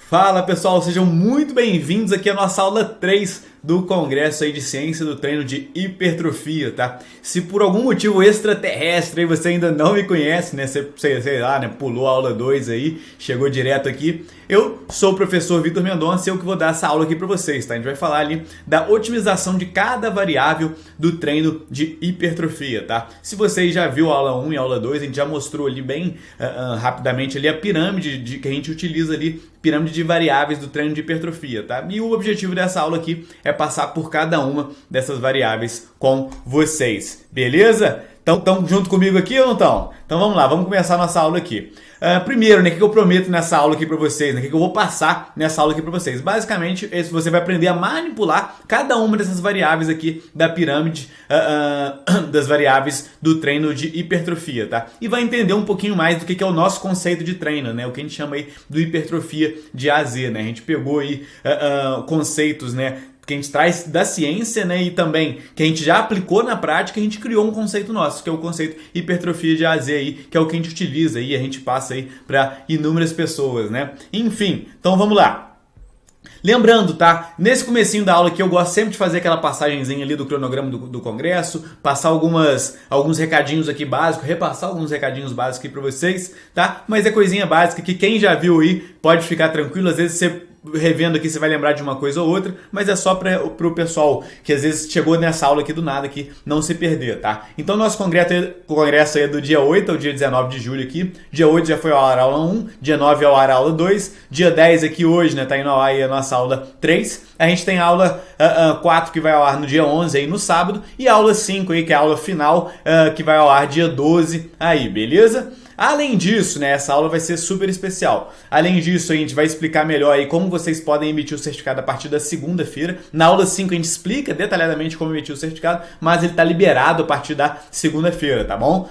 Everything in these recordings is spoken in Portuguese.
Fala pessoal, sejam muito bem-vindos aqui à nossa aula 3 do Congresso aí de Ciência do Treino de Hipertrofia, tá? Se por algum motivo extraterrestre aí você ainda não me conhece, né? Sei lá, né? Pulou a aula 2 aí, chegou direto aqui. Eu sou o professor Vitor Mendonça e eu que vou dar essa aula aqui para vocês, tá? A gente vai falar ali da otimização de cada variável do treino de hipertrofia, tá? Se você já viu a aula 1 e a aula 2, a gente já mostrou ali bem rapidamente ali a pirâmide que a gente utiliza ali, pirâmide de variáveis do treino de hipertrofia, tá? E o objetivo dessa aula aqui é passar por cada uma dessas variáveis com vocês, beleza? Estão junto comigo aqui ou não estão? Então vamos lá, vamos começar a nossa aula aqui. Primeiro, né, o que eu prometo nessa aula aqui para vocês, né, o que eu vou passar nessa aula aqui para vocês? Basicamente, você vai aprender a manipular cada uma dessas variáveis aqui da pirâmide das variáveis do treino de hipertrofia, tá? E vai entender um pouquinho mais do que é o nosso conceito de treino, né? O que a gente chama aí do hipertrofia de A a Z, né? A gente pegou aí conceitos, né, que a gente traz da ciência, né, e também que a gente já aplicou na prática, a gente criou um conceito nosso, que é o conceito hipertrofia de A a Z aí, que é o que a gente utiliza e a gente passa aí para inúmeras pessoas, né? Enfim, então vamos lá. Lembrando, tá? Nesse comecinho da aula aqui eu gosto sempre de fazer aquela passagenzinha ali do cronograma do congresso, passar alguns recadinhos aqui básicos, repassar alguns recadinhos básicos aqui para vocês, tá? Mas é coisinha básica que quem já viu aí pode ficar tranquilo, às vezes você revendo aqui você vai lembrar de uma coisa ou outra, mas é só para o pessoal que às vezes chegou nessa aula aqui do nada aqui não se perder, tá? Então nosso congresso é do dia 8 ao dia 19 de julho aqui. Dia 8 já foi ao ar a aula 1, dia 9 ao ar a aula 2, dia 10 aqui hoje, né, tá indo ao ar aí a nossa aula 3. A gente tem a aula 4 que vai ao ar no dia 11 aí no sábado e a aula 5 aí que é a aula final que vai ao ar dia 12 aí, beleza? Além disso, né, essa aula vai ser super especial. Além disso, a gente vai explicar melhor aí como vocês podem emitir o certificado a partir da segunda-feira. Na aula 5 a gente explica detalhadamente como emitir o certificado, mas ele está liberado a partir da segunda-feira, tá bom?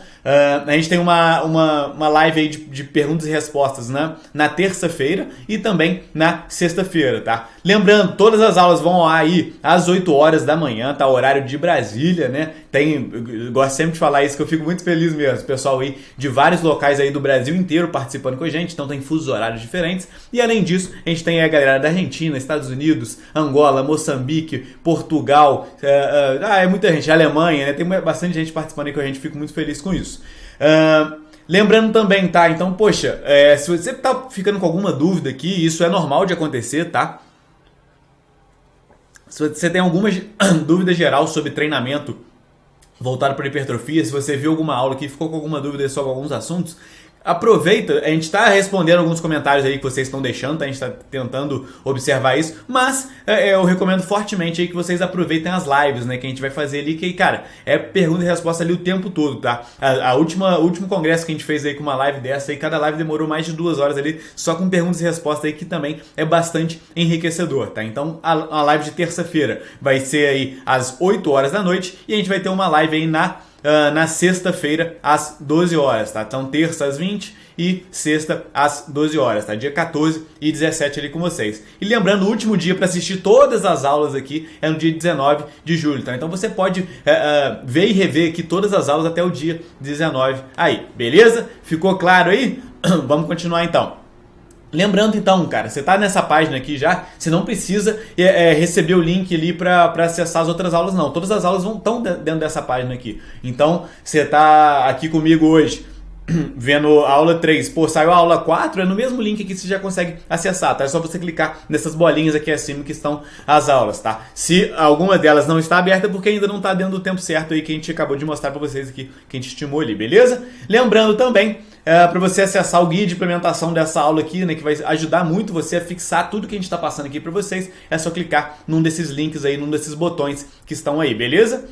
A gente tem uma live aí de perguntas e respostas, né, na terça-feira e também na sexta-feira, tá? Lembrando, todas as aulas vão ao ar aí às 8 horas da manhã, tá? Horário de Brasília, né? Eu gosto sempre de falar isso, que eu fico muito feliz mesmo. Pessoal aí de vários locais aí do Brasil inteiro participando com a gente, então tem fusos horários diferentes. E além disso, a gente tem a galera da Argentina, Estados Unidos, Angola, Moçambique, Portugal, é muita gente, Alemanha, né? Tem bastante gente participando aí com a gente, fico muito feliz com isso. Lembrando também, tá? Então, poxa, se você tá ficando com alguma dúvida aqui, isso é normal de acontecer, tá? Se você tem alguma dúvida geral sobre treinamento voltado para hipertrofia, se você viu alguma aula aqui e ficou com alguma dúvida sobre alguns assuntos, aproveita, a gente está respondendo alguns comentários aí que vocês estão deixando, tá? A gente está tentando observar isso, mas eu recomendo fortemente aí que vocês aproveitem as lives, né, que a gente vai fazer ali, que, cara, é pergunta e resposta ali o tempo todo, tá? O último congresso que a gente fez aí com uma live dessa aí, cada live demorou mais de 2 horas ali, só com perguntas e respostas aí, que também é bastante enriquecedor, tá? Então, a live de terça-feira vai ser aí às 8 horas da noite e a gente vai ter uma live aí na sexta-feira às 12 horas, tá? Então terça às 20 e sexta às 12 horas, tá? Dia 14 e 17 ali com vocês. E lembrando, o último dia para assistir todas as aulas aqui é no dia 19 de julho, tá? Então você pode ver e rever aqui todas as aulas até o dia 19 aí, beleza? Ficou claro aí? Vamos continuar então. Lembrando então, cara, você tá nessa página aqui já, você não precisa receber o link ali para acessar as outras aulas não, todas as aulas estão dentro dessa página aqui. Então, você tá aqui comigo hoje, vendo a aula 3, pô, saiu a aula 4, é no mesmo link aqui que você já consegue acessar, tá? É só você clicar nessas bolinhas aqui acima que estão as aulas, tá? Se alguma delas não está aberta, é porque ainda não está dentro do tempo certo aí que a gente acabou de mostrar para vocês aqui, que a gente estimou ali, beleza? Lembrando também, para você acessar o guia de implementação dessa aula aqui, né, que vai ajudar muito você a fixar tudo que a gente está passando aqui para vocês, é só clicar num desses links aí, num desses botões que estão aí, beleza?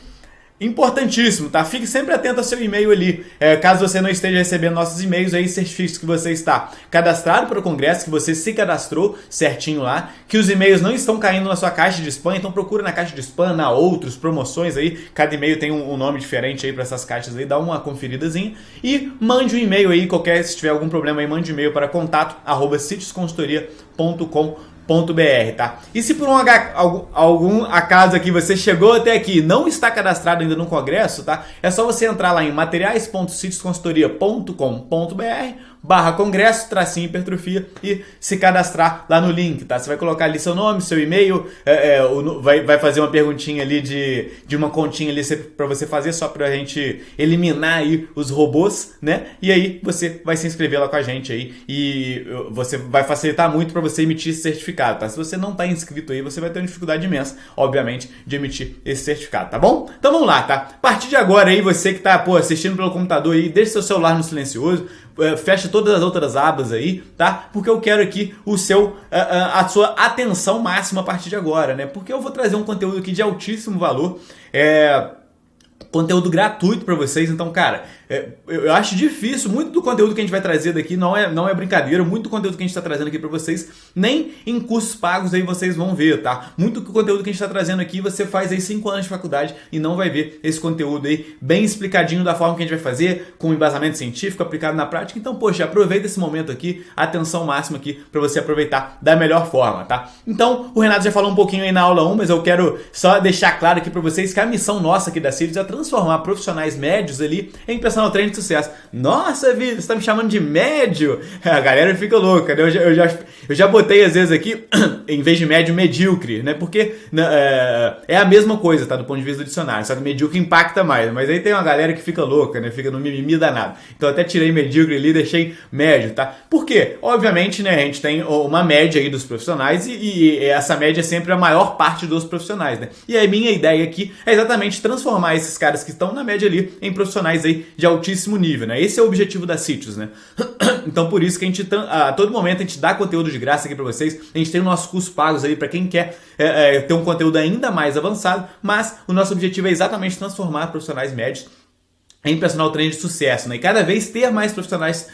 Importantíssimo, tá? Fique sempre atento ao seu e-mail ali. Caso você não esteja recebendo nossos e-mails aí, certifique que você está cadastrado para o congresso, que você se cadastrou certinho lá, que os e-mails não estão caindo na sua caixa de spam, então procura na caixa de spam, na outros, promoções aí, cada e-mail tem um nome diferente aí para essas caixas aí, dá uma conferidazinha e mande um e-mail aí, se tiver algum problema aí, mande um e-mail para contato@sitiosconsultoria.com.br, tá? E se por algum acaso aqui você chegou até aqui e não está cadastrado ainda no congresso, tá? É só você entrar lá em materiais.sitiosconsultoria.com.br youtube.com/congresso, tracinho hipertrofia e se cadastrar lá no link, tá? Você vai colocar ali seu nome, seu e-mail, vai fazer uma perguntinha ali de uma continha ali para você fazer, só pra gente eliminar aí os robôs, né? E aí você vai se inscrever lá com a gente aí e você vai facilitar muito para você emitir esse certificado, tá? Se você não tá inscrito aí, você vai ter uma dificuldade imensa, obviamente, de emitir esse certificado, tá bom? Então vamos lá, tá? A partir de agora aí, você que tá, assistindo pelo computador aí, deixa seu celular no silencioso, fecha todas as outras abas aí, tá? Porque eu quero aqui a sua atenção máxima a partir de agora, né? Porque eu vou trazer um conteúdo aqui de altíssimo valor, conteúdo gratuito para vocês. Então, cara, eu acho difícil, muito do conteúdo que a gente vai trazer daqui não é brincadeira, muito do conteúdo que a gente está trazendo aqui para vocês, nem em cursos pagos aí vocês vão ver, tá? Muito do conteúdo que a gente está trazendo aqui, você faz aí 5 anos de faculdade e não vai ver esse conteúdo aí bem explicadinho da forma que a gente vai fazer, com embasamento científico aplicado na prática. Então, poxa, aproveita esse momento aqui, atenção máxima aqui para você aproveitar da melhor forma, tá? Então, o Renato já falou um pouquinho aí na aula 1, mas eu quero só deixar claro aqui para vocês que a missão nossa aqui da Sirius é transformar profissionais médios ali em personal trainer de sucesso. Nossa, Vitor, você tá me chamando de médio? A galera fica louca, né? Eu já botei às vezes aqui, em vez de médio, medíocre, né? Porque é a mesma coisa, tá? Do ponto de vista do dicionário, só que medíocre impacta mais. Mas aí tem uma galera que fica louca, né? Fica no mimimi danado. Então eu até tirei medíocre ali e deixei médio, tá? Por quê? Obviamente, né? A gente tem uma média aí dos profissionais e essa média é sempre a maior parte dos profissionais, né? E a minha ideia aqui é exatamente transformar esses caras que estão na média ali em profissionais aí de altíssimo nível, né? Esse é o objetivo da Sitius, né? Então por isso que a todo momento a gente dá conteúdo de graça aqui para vocês. A gente tem o nosso curso pagos aí para quem quer ter um conteúdo ainda mais avançado, mas o nosso objetivo é exatamente transformar profissionais médios em personal trainer de sucesso, né? E cada vez ter mais profissionais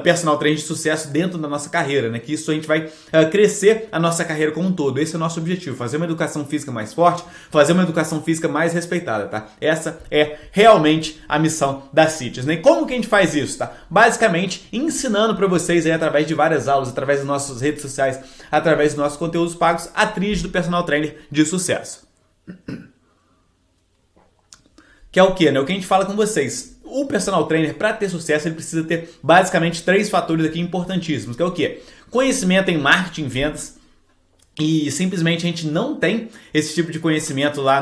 personal trainer de sucesso dentro da nossa carreira, né? Que isso a gente vai crescer a nossa carreira como um todo. Esse é o nosso objetivo, fazer uma educação física mais forte, fazer uma educação física mais respeitada, tá? Essa é realmente a missão da Sitius, né? E como que a gente faz isso, tá? Basicamente ensinando para vocês aí através de várias aulas, através das nossas redes sociais, através dos nossos conteúdos pagos, a tríade do personal trainer de sucesso. Que é o que, né? O que a gente fala com vocês. O personal trainer, para ter sucesso, ele precisa ter basicamente 3 fatores aqui importantíssimos. Que é o que? Conhecimento em marketing e vendas. E simplesmente a gente não tem esse tipo de conhecimento lá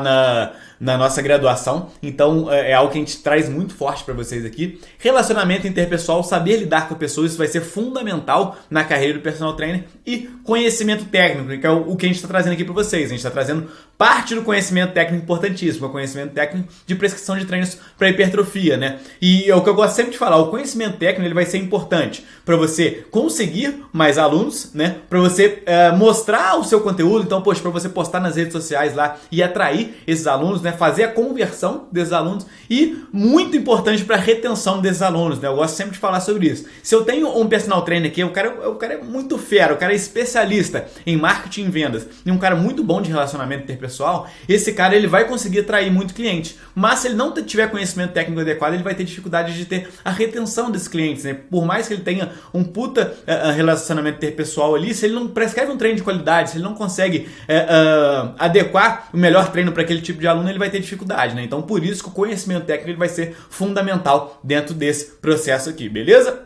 na nossa graduação. Então é algo que a gente traz muito forte para vocês aqui. Relacionamento interpessoal, saber lidar com pessoas, isso vai ser fundamental na carreira do personal trainer. E conhecimento técnico, que é o que a gente está trazendo aqui para vocês. A gente está trazendo parte do conhecimento técnico importantíssimo, o conhecimento técnico de prescrição de treinos para hipertrofia, né? E é o que eu gosto sempre de falar, o conhecimento técnico ele vai ser importante para você conseguir mais alunos, né? Para você mostrar o seu conteúdo, então, poxa, para você postar nas redes sociais lá e atrair esses alunos, né? Fazer a conversão desses alunos e muito importante para a retenção desses alunos, né? Eu gosto sempre de falar sobre isso. Se eu tenho um personal trainer aqui, o cara é muito fera, o cara é especialista em marketing e vendas e um cara muito bom de relacionamento interpessoal, esse cara ele vai conseguir atrair muito cliente, mas se ele não tiver conhecimento técnico adequado, ele vai ter dificuldade de ter a retenção desses clientes, né? Por mais que ele tenha um puta relacionamento interpessoal ali, se ele não prescreve um treino de qualidade, se ele não consegue adequar o melhor treino para aquele tipo de aluno, ele vai ter dificuldade, né? Então por isso que o conhecimento técnico ele vai ser fundamental dentro desse processo aqui, beleza?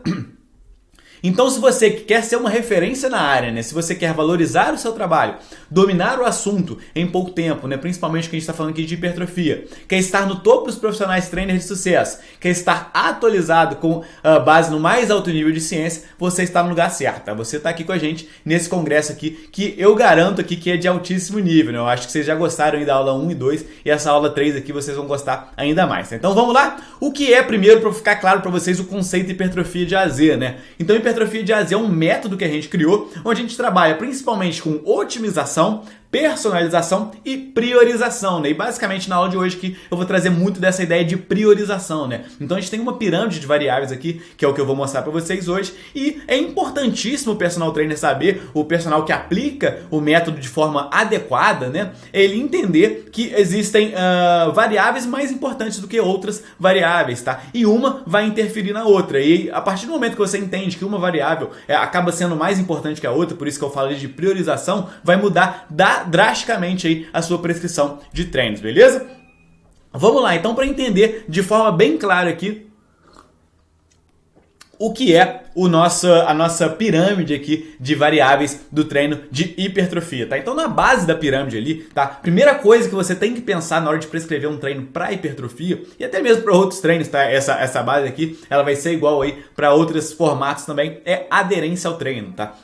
Então, se você quer ser uma referência na área, né? Se você quer valorizar o seu trabalho, dominar o assunto em pouco tempo, né? Principalmente que a gente está falando aqui de hipertrofia, quer estar no topo dos profissionais trainers de sucesso, quer estar atualizado com base no mais alto nível de ciência, você está no lugar certo, tá? Você está aqui com a gente nesse congresso aqui, que eu garanto aqui que é de altíssimo nível, né? Eu acho que vocês já gostaram aí da aula 1 e 2 e essa aula 3 aqui vocês vão gostar ainda mais, tá? Então vamos lá? O que é, primeiro, para ficar claro para vocês, o conceito de hipertrofia de AZ, né? Então, hipertrofia de AZ é um método que a gente criou, onde a gente trabalha principalmente com otimização, personalização e priorização, né? E basicamente na aula de hoje aqui eu vou trazer muito dessa ideia de priorização, né? Então a gente tem uma pirâmide de variáveis aqui, que é o que eu vou mostrar para vocês hoje, e é importantíssimo o personal trainer saber, o personal que aplica o método de forma adequada, né? Ele entender que existem variáveis mais importantes do que outras variáveis, tá? E uma vai interferir na outra, e a partir do momento que você entende que uma variável acaba sendo mais importante que a outra, por isso que eu falei de priorização, vai mudar drasticamente aí a sua prescrição de treinos, beleza? Vamos lá, então, para entender de forma bem clara aqui o que é a nossa pirâmide aqui de variáveis do treino de hipertrofia, tá? Então na base da pirâmide ali, tá? Primeira coisa que você tem que pensar na hora de prescrever um treino para hipertrofia e até mesmo para outros treinos, tá? Essa base aqui, ela vai ser igual aí para outros formatos também, é aderência ao treino, tá?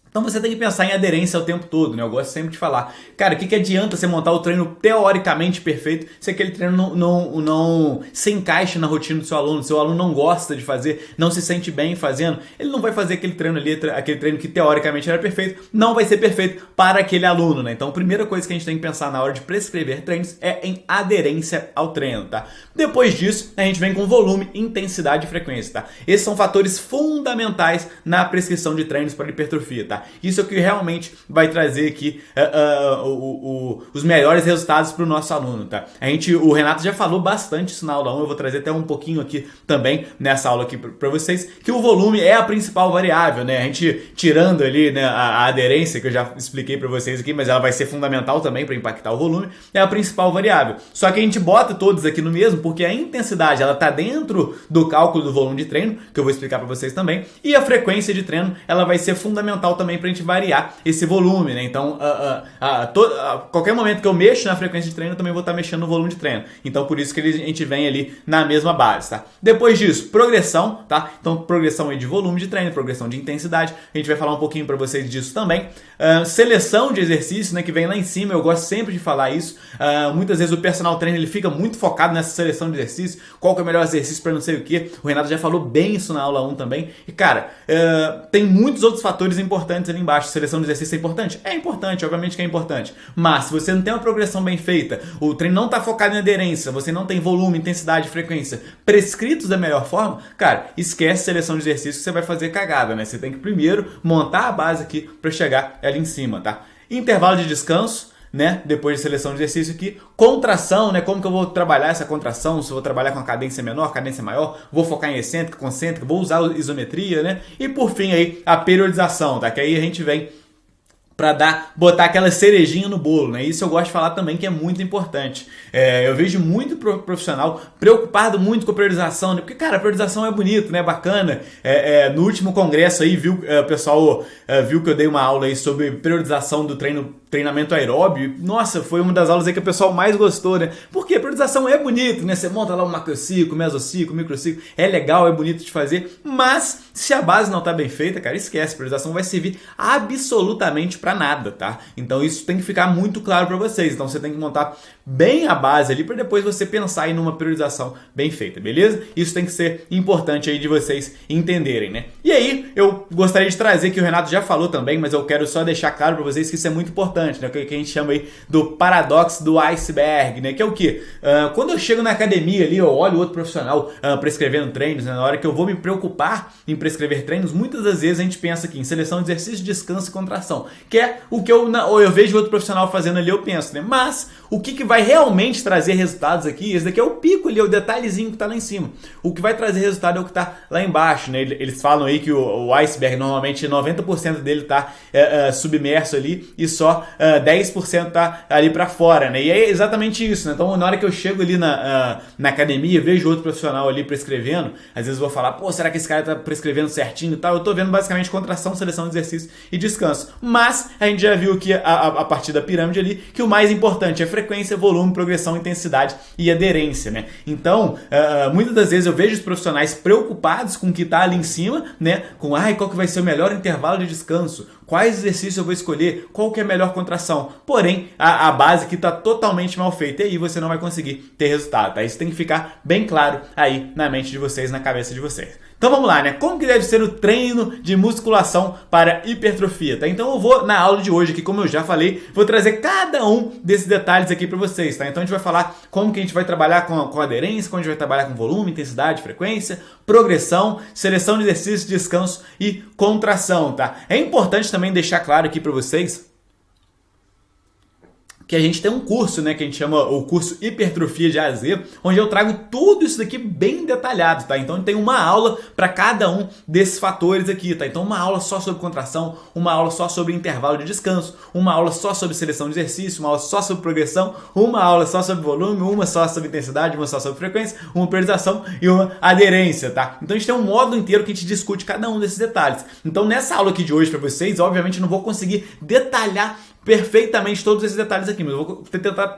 Então você tem que pensar em aderência o tempo todo, né? Eu gosto sempre de falar, cara, o que adianta você montar o treino teoricamente perfeito se aquele treino não se encaixa na rotina do seu aluno não gosta de fazer, não se sente bem fazendo, ele não vai fazer aquele treino ali, aquele treino que teoricamente era perfeito, não vai ser perfeito para aquele aluno, né? Então a primeira coisa que a gente tem que pensar na hora de prescrever treinos é em aderência ao treino, tá? Depois disso, a gente vem com volume, intensidade e frequência, tá? Esses são fatores fundamentais na prescrição de treinos para hipertrofia, tá? Isso é o que realmente vai trazer aqui os melhores resultados para o nosso aluno, tá? O Renato já falou bastante isso na aula 1, eu vou trazer até um pouquinho aqui também nessa aula aqui para vocês, que o volume é a principal variável, né? A gente tirando ali, né, a aderência, que eu já expliquei para vocês aqui, mas ela vai ser fundamental também para impactar o volume, é a principal variável. Só que a gente bota todos aqui no mesmo, porque a intensidade, ela tá dentro do cálculo do volume de treino, que eu vou explicar para vocês também, e a frequência de treino, ela vai ser fundamental também pra gente variar esse volume, né? Então, qualquer momento que eu mexo na frequência de treino, eu também vou estar mexendo no volume de treino. Então, por isso que a gente vem ali na mesma base, tá? Depois disso, progressão, tá? Então, progressão aí de volume de treino, progressão de intensidade. A gente vai falar um pouquinho para vocês disso também. Seleção de exercício, né? Que vem lá em cima, eu gosto sempre de falar isso. Muitas vezes o personal trainer, ele fica muito focado nessa seleção de exercício. Qual que é o melhor exercício para não sei o que. O Renato já falou bem isso na aula 1 também. E, cara, tem muitos outros fatores importantes ali embaixo. Seleção de exercício é importante? É importante, obviamente que é importante. Mas se você não tem uma progressão bem feita, o treino não está focado em aderência, você não tem volume, intensidade, frequência prescritos da melhor forma, cara, esquece seleção de exercício que você vai fazer cagada, né? Você tem que primeiro montar a base aqui para chegar ali em cima, tá? Intervalo de descanso, né? Depois de seleção de exercício aqui, contração, né? Como que eu vou trabalhar essa contração? Se eu vou trabalhar com a cadência menor, cadência maior, vou focar em excêntrica, concêntrica, vou usar isometria, né? E por fim aí, a periodização, tá? Que aí a gente vem para botar aquela cerejinha no bolo, né? Isso eu gosto de falar também que é muito importante. Eu vejo muito profissional preocupado muito com a periodização, né? Porque, cara, a periodização é bonito, né? Bacana. No último congresso aí, o pessoal viu que eu dei uma aula aí sobre periodização do treinamento aeróbio. Nossa, foi uma das aulas aí que o pessoal mais gostou, né? Porque a periodização é bonito, né? Você monta lá um macrociclo, mesociclo, microciclo. É legal, é bonito de fazer. Mas, se a base não tá bem feita, cara, esquece. A periodização vai servir absolutamente para nada, tá? Então isso tem que ficar muito claro para vocês. Então você tem que montar bem a base ali para depois você pensar em uma priorização bem feita, beleza? Isso tem que ser importante aí de vocês entenderem, né? E aí, eu gostaria de trazer, que o Renato já falou também, mas eu quero só deixar claro para vocês que isso é muito importante, né? O que a gente chama aí do paradoxo do iceberg, né? Que é o quê? Quando eu chego na academia ali, eu olho outro profissional prescrevendo treinos, né? Na hora que eu vou me preocupar em prescrever treinos, muitas das vezes a gente pensa aqui em seleção de exercício, descanso e contração, que é o que eu vejo outro profissional fazendo ali, eu penso, né? Mas o que vai realmente trazer resultados aqui, esse daqui é o pico ali, é o detalhezinho que tá lá em cima. O que vai trazer resultado é o que tá lá embaixo, né? Eles falam aí que o iceberg, normalmente 90% dele tá submerso ali e só 10% tá ali para fora, né? E é exatamente isso, né? Então, na hora que eu chego ali na academia, vejo outro profissional ali prescrevendo, às vezes eu vou falar, pô, será que esse cara tá prescrevendo certinho e tal? Eu tô vendo basicamente contração, seleção de exercício e descanso. Mas a gente já viu que a partir da pirâmide ali, que o mais importante é frequência, volume, progressão, intensidade e aderência, né? Então, muitas das vezes eu vejo os profissionais preocupados com o que está ali em cima, né? Com, qual que vai ser o melhor intervalo de descanso? Quais exercícios eu vou escolher? Qual que é a melhor contração? Porém, a base aqui está totalmente mal feita e aí você não vai conseguir ter resultado, tá? Isso tem que ficar bem claro aí na mente de vocês, na cabeça de vocês. Então vamos lá, né? Como que deve ser o treino de musculação para hipertrofia, tá? Então eu vou, na aula de hoje aqui, como eu já falei, vou trazer cada um desses detalhes aqui para vocês, tá? Então a gente vai falar como que a gente vai trabalhar com aderência, como a gente vai trabalhar com volume, intensidade, frequência, progressão, seleção de exercício, descanso e contração, tá? É importante também deixar claro aqui para vocês que a gente tem um curso, né, que a gente chama o curso Hipertrofia de A a Z, onde eu trago tudo isso daqui bem detalhado, tá? Então tem uma aula para cada um desses fatores aqui, tá? Então uma aula só sobre contração, uma aula só sobre intervalo de descanso, uma aula só sobre seleção de exercício, uma aula só sobre progressão, uma aula só sobre volume, uma só sobre intensidade, uma só sobre frequência, uma priorização e uma aderência, tá? Então a gente tem um módulo inteiro que a gente discute cada um desses detalhes. Então nessa aula aqui de hoje para vocês, obviamente não vou conseguir detalhar perfeitamente todos esses detalhes aqui, mas eu vou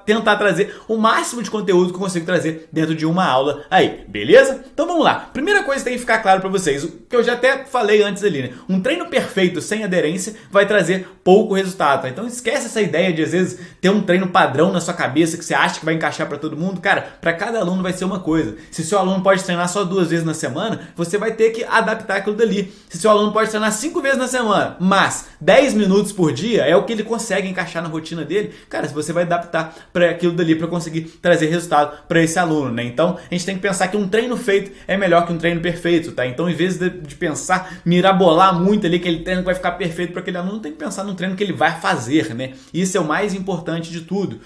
tentar trazer o máximo de conteúdo que eu consigo trazer dentro de uma aula aí, beleza? Então vamos lá. Primeira coisa que tem que ficar claro para vocês, o que eu já até falei antes ali, né? Um treino perfeito sem aderência vai trazer pouco resultado, tá? Então esquece essa ideia de às vezes ter um treino padrão na sua cabeça que você acha que vai encaixar para todo mundo. Cara, para cada aluno vai ser uma coisa. Se seu aluno pode treinar só 2 vezes na semana, você vai ter que adaptar aquilo dali. Se seu aluno pode treinar 5 vezes na semana, mas 10 minutos por dia é o que ele consegue encaixar na rotina dele, cara, se você vai adaptar para aquilo dali para conseguir trazer resultado para esse aluno, né? Então, a gente tem que pensar que um treino feito é melhor que um treino perfeito, tá? Então, em vez de pensar, mirabolar muito ali aquele treino que vai ficar perfeito para aquele aluno, tem que pensar no treino que ele vai fazer, né? Isso é o mais importante de tudo.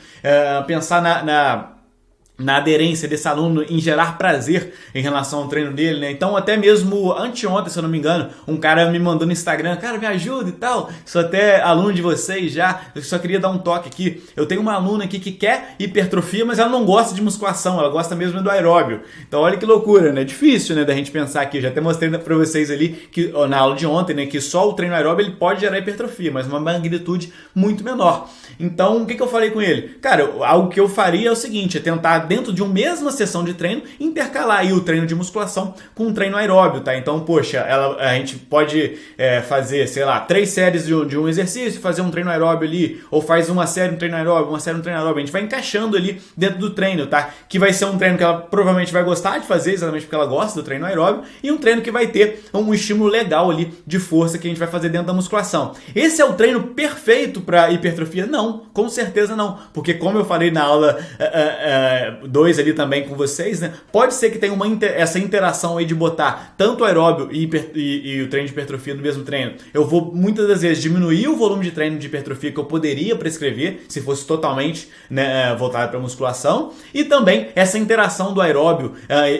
Pensar na aderência desse aluno, em gerar prazer em relação ao treino dele, né? Então, até mesmo anteontem, se eu não me engano, um cara me mandou no Instagram, cara, me ajuda e tal, sou até aluno de vocês já, eu só queria dar um toque aqui. Eu tenho uma aluna aqui que quer hipertrofia, mas ela não gosta de musculação, ela gosta mesmo do aeróbio. Então, olha que loucura, né? Difícil, né, da gente pensar aqui. Eu já até mostrei pra vocês ali, que, na aula de ontem, né, que só o treino aeróbio ele pode gerar hipertrofia, mas uma magnitude muito menor. Então, o que eu falei com ele? Cara, algo que eu faria é o seguinte, é tentar dentro de uma mesma sessão de treino, intercalar aí o treino de musculação com um treino aeróbio, tá? Então, poxa, a gente pode fazer, sei lá, 3 séries de um exercício, fazer um treino aeróbio ali, ou faz uma série um treino aeróbio, uma série um treino aeróbio. A gente vai encaixando ali dentro do treino, tá? Que vai ser um treino que ela provavelmente vai gostar de fazer, exatamente porque ela gosta do treino aeróbio, e um treino que vai ter um estímulo legal ali de força que a gente vai fazer dentro da musculação. Esse é o treino perfeito para hipertrofia? Não, com certeza não, porque como eu falei na aula 2 ali também com vocês, né? Pode ser que tenha essa interação aí de botar tanto o aeróbio e o treino de hipertrofia no mesmo treino. Eu vou muitas das vezes diminuir o volume de treino de hipertrofia que eu poderia prescrever se fosse totalmente, né, voltado para musculação, e também essa interação do aeróbio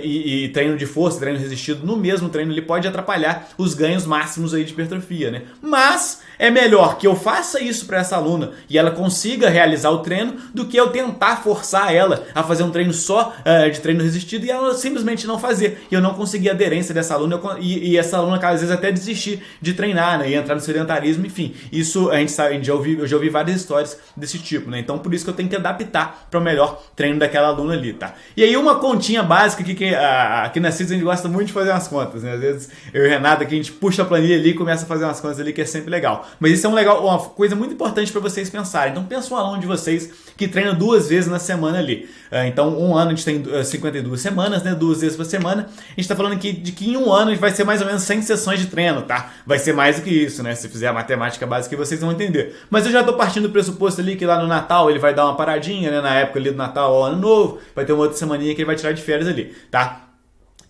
e treino de força, treino resistido no mesmo treino, ele pode atrapalhar os ganhos máximos aí de hipertrofia, né? Mas é melhor que eu faça isso para essa aluna e ela consiga realizar o treino do que eu tentar forçar ela a fazer um treino só de treino resistido e ela simplesmente não fazer. E eu não conseguir a aderência dessa aluna e essa aluna às vezes até desistir de treinar, né, e entrar no sedentarismo, enfim. Isso a gente sabe, eu já ouvi várias histórias desse tipo, né? Então por isso que eu tenho que adaptar para o melhor treino daquela aluna ali, tá? E aí uma continha básica que aqui na CIS a gente gosta muito de fazer umas contas, né? Às vezes eu e o Renato aqui a gente puxa a planilha ali e começa a fazer umas contas ali que é sempre legal. Mas isso é uma coisa muito importante para vocês pensarem. Então pensa um aluno de vocês que treina 2 vezes na semana ali. Então um ano a gente tem 52 semanas, né? 2 vezes por semana. A gente está falando aqui de que em um ano a gente vai ser mais ou menos 100 sessões de treino, tá? Vai ser mais do que isso, né? Se fizer a matemática básica vocês vão entender. Mas eu já estou partindo do pressuposto ali que lá no Natal ele vai dar uma paradinha, né? Na época ali do Natal ao Ano Novo, vai ter uma outra semaninha que ele vai tirar de férias ali, tá?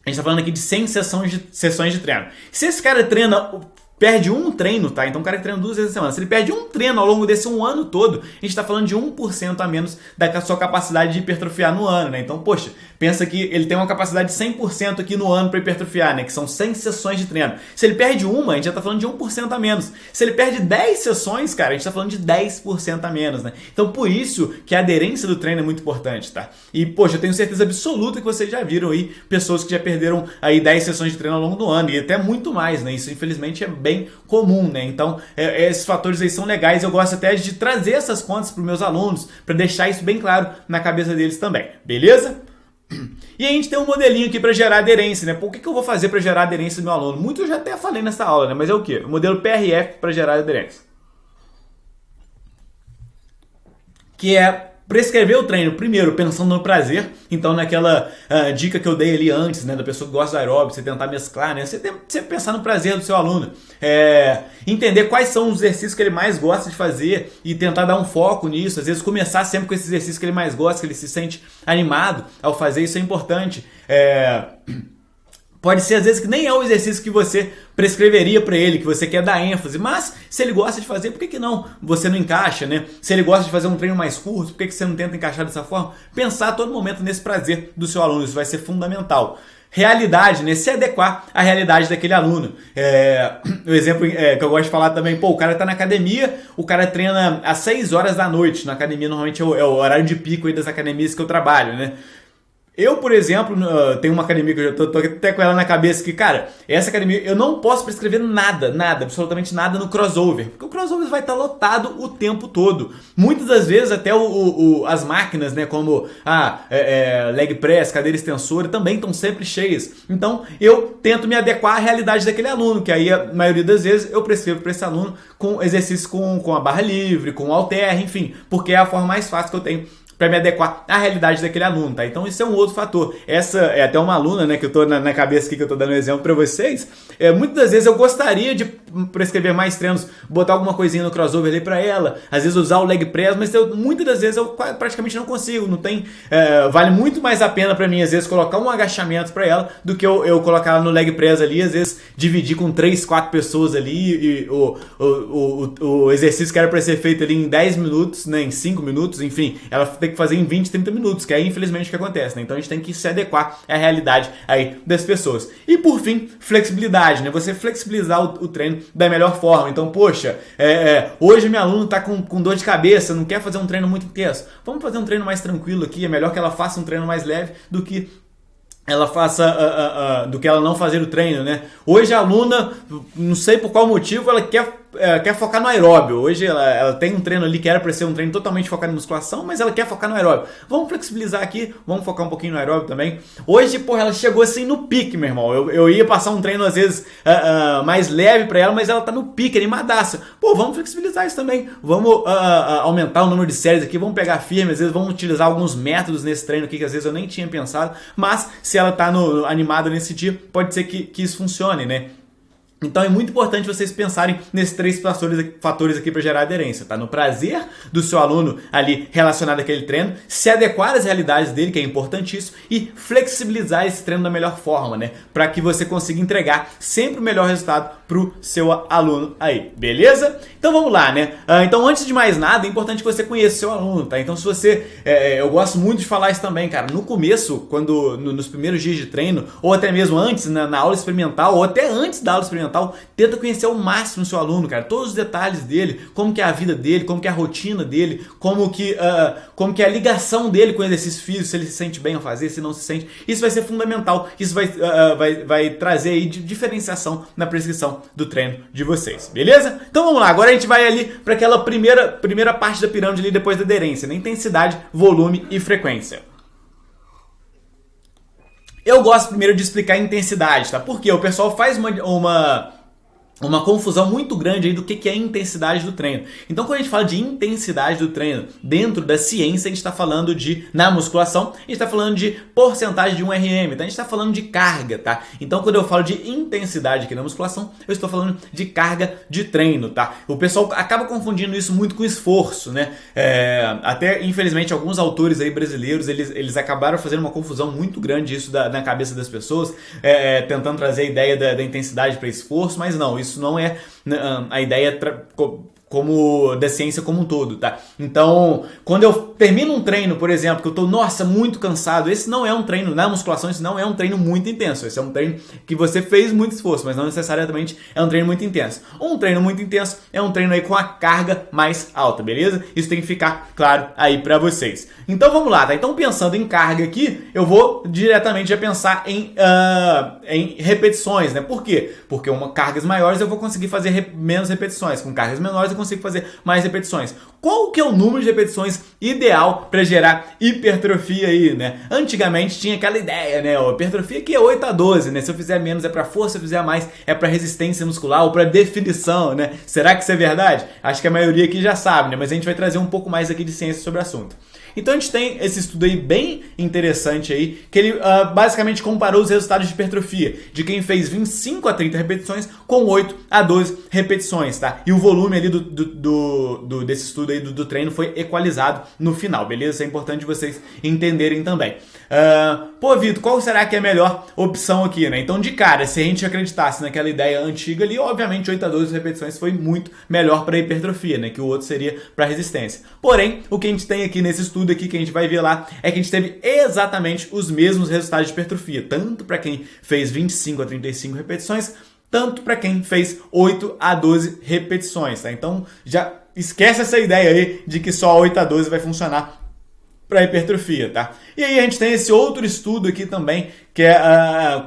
A gente tá falando aqui de 100 sessões de treino. Se esse cara perde um treino, tá? Então o cara que treina 2 vezes na semana. Se ele perde um treino ao longo desse um ano todo, a gente tá falando de 1% a menos da sua capacidade de hipertrofiar no ano, né? Então, poxa, pensa que ele tem uma capacidade de 100% aqui no ano para hipertrofiar, né? Que são 100 sessões de treino. Se ele perde uma, a gente já tá falando de 1% a menos. Se ele perde 10 sessões, cara, a gente tá falando de 10% a menos, né? Então, por isso que a aderência do treino é muito importante, tá? E, poxa, eu tenho certeza absoluta que vocês já viram aí pessoas que já perderam aí 10 sessões de treino ao longo do ano, e até muito mais, né? Isso, infelizmente, é bem comum, né? Então, esses fatores aí são legais. Eu gosto até de trazer essas contas para os meus alunos, para deixar isso bem claro na cabeça deles também, beleza? E a gente tem um modelinho aqui para gerar aderência, né? Por que eu vou fazer para gerar aderência do meu aluno? Muito eu já até falei nessa aula, né? Mas é o quê? O modelo PRF para gerar aderência. Que é prescrever o treino, primeiro, pensando no prazer. Então, naquela dica que eu dei ali antes, né, da pessoa que gosta do aeróbico, você tentar mesclar, né, você pensar no prazer do seu aluno. Entender quais são os exercícios que ele mais gosta de fazer e tentar dar um foco nisso. Às vezes, começar sempre com esses exercícios que ele mais gosta, que ele se sente animado ao fazer, isso é importante. Pode ser às vezes que nem é o exercício que você prescreveria para ele, que você quer dar ênfase, mas se ele gosta de fazer, por que não você não encaixa, né? Se ele gosta de fazer um treino mais curto, por que você não tenta encaixar dessa forma? Pensar a todo momento nesse prazer do seu aluno, isso vai ser fundamental. Realidade, né? Se adequar à realidade daquele aluno. O exemplo que eu gosto de falar também, o cara tá na academia, o cara treina às 6 horas da noite, na academia normalmente é o horário de pico aí das academias que eu trabalho, né? Eu, por exemplo, tenho uma academia que eu já tô até com ela na cabeça que, cara, essa academia eu não posso prescrever nada, absolutamente nada no crossover, porque o crossover vai estar lotado o tempo todo. Muitas das vezes até as máquinas, né, como leg press, cadeira extensora, também estão sempre cheias. Então eu tento me adequar à realidade daquele aluno, que aí a maioria das vezes eu prescrevo para esse aluno com exercícios com a barra livre, com o halter, enfim, porque é a forma mais fácil que eu tenho para me adequar à realidade daquele aluno, tá? Então isso é um outro fator. Essa é até uma aluna, né, que eu tô na cabeça aqui, que eu tô dando um exemplo para vocês. Muitas das vezes eu gostaria de prescrever mais treinos, botar alguma coisinha no crossover ali para ela, às vezes usar o leg press, mas muitas das vezes eu praticamente não consigo, não tem, vale muito mais a pena para mim às vezes colocar um agachamento para ela do que eu colocar ela no leg press ali, às vezes dividir com 3, 4 pessoas ali e o exercício que era para ser feito ali em 10 minutos, né, em 5 minutos, enfim, ela tem que fazer em 20, 30 minutos, que é infelizmente o que acontece, né? Então a gente tem que se adequar à realidade aí das pessoas. E por fim, flexibilidade, né? Você flexibilizar o treino da melhor forma. Então, poxa, hoje minha aluna tá com dor de cabeça, não quer fazer um treino muito intenso. Vamos fazer um treino mais tranquilo aqui, é melhor que ela faça um treino mais leve do que ela faça do que ela não fazer o treino, né? Hoje a aluna, não sei por qual motivo, ela quer focar no aeróbio. Hoje ela tem um treino ali que era para ser um treino totalmente focado em musculação, mas ela quer focar no aeróbio. Vamos flexibilizar aqui, vamos focar um pouquinho no aeróbio também. Hoje, ela chegou assim no pique, meu irmão. Eu ia passar um treino às vezes mais leve para ela, mas ela tá no pique, animadaça. Vamos flexibilizar isso também. Vamos aumentar o número de séries aqui, vamos pegar firme, às vezes vamos utilizar alguns métodos nesse treino aqui que às vezes eu nem tinha pensado, mas se ela tá animada nesse dia, pode ser que isso funcione, né? Então é muito importante vocês pensarem nesses 3 fatores aqui para gerar aderência, tá? No prazer do seu aluno ali relacionado àquele treino, se adequar às realidades dele, que é importantíssimo, e flexibilizar esse treino da melhor forma, né? Para que você consiga entregar sempre o melhor resultado pro seu aluno aí, beleza? Então vamos lá, né? Então antes de mais nada, é importante que você conheça o seu aluno, tá? Então se você... eu gosto muito de falar isso também, cara. No começo, nos primeiros dias de treino, ou até mesmo antes, na aula experimental, ou até antes da aula experimental, tenta conhecer ao máximo o seu aluno, cara, todos os detalhes dele, como que é a vida dele, como que é a rotina dele, como que é a ligação dele com o exercício físico, se ele se sente bem ao fazer, se não se sente. Isso vai ser fundamental, isso vai trazer aí diferenciação na prescrição do treino de vocês, beleza? Então vamos lá, agora a gente vai ali para aquela primeira parte da pirâmide ali depois da aderência, né? Intensidade, volume e frequência. Eu gosto primeiro de explicar a intensidade, tá? Porque o pessoal faz uma confusão muito grande aí do que é a intensidade do treino. Então, quando a gente fala de intensidade do treino dentro da ciência, a gente está falando na musculação, a gente está falando de porcentagem de 1RM, então a gente está falando de carga, tá? Então, quando eu falo de intensidade aqui na musculação, eu estou falando de carga de treino, tá? O pessoal acaba confundindo isso muito com esforço, né? Até, infelizmente, alguns autores aí brasileiros, eles acabaram fazendo uma confusão muito grande isso na cabeça das pessoas, tentando trazer a ideia da intensidade para esforço, mas não, isso não é a ideia como da ciência como um todo, tá? Então, quando eu termino um treino, por exemplo, que eu tô, muito cansado, esse não é um treino, na musculação, esse não é um treino muito intenso, esse é um treino que você fez muito esforço, mas não necessariamente é um treino muito intenso. Um treino muito intenso é um treino aí com a carga mais alta, beleza? Isso tem que ficar claro aí pra vocês. Então vamos lá, tá? Então pensando em carga aqui, eu vou diretamente já pensar em repetições, né? Por quê? Porque cargas maiores eu vou conseguir fazer menos repetições, com cargas menores eu consigo fazer mais repetições. Qual que é o número de repetições ideal para gerar hipertrofia aí, né? Antigamente tinha aquela ideia, né? A hipertrofia que é 8 a 12, né? Se eu fizer menos é para força, se eu fizer mais é para resistência muscular ou para definição, né? Será que isso é verdade? Acho que a maioria aqui já sabe, né? Mas a gente vai trazer um pouco mais aqui de ciência sobre o assunto. Então a gente tem esse estudo aí bem interessante aí, que ele basicamente comparou os resultados de hipertrofia de quem fez 25 a 30 repetições com 8 a 12 repetições, tá? E o volume ali desse estudo aí do treino foi equalizado no final, beleza? Isso é importante vocês entenderem também. Pô, Vitor, qual será que é a melhor opção aqui, né? Então, de cara, se a gente acreditasse naquela ideia antiga ali, obviamente 8 a 12 repetições foi muito melhor para hipertrofia, né? Que o outro seria para resistência. Porém, o que a gente tem aqui nesse estudo aqui, que a gente vai ver lá, é que a gente teve exatamente os mesmos resultados de hipertrofia, tanto para quem fez 25 a 35 repetições, tanto para quem fez 8 a 12 repetições, tá? Então, já esquece essa ideia aí de que só 8 a 12 vai funcionar para hipertrofia, tá? E aí a gente tem esse outro estudo aqui também, que é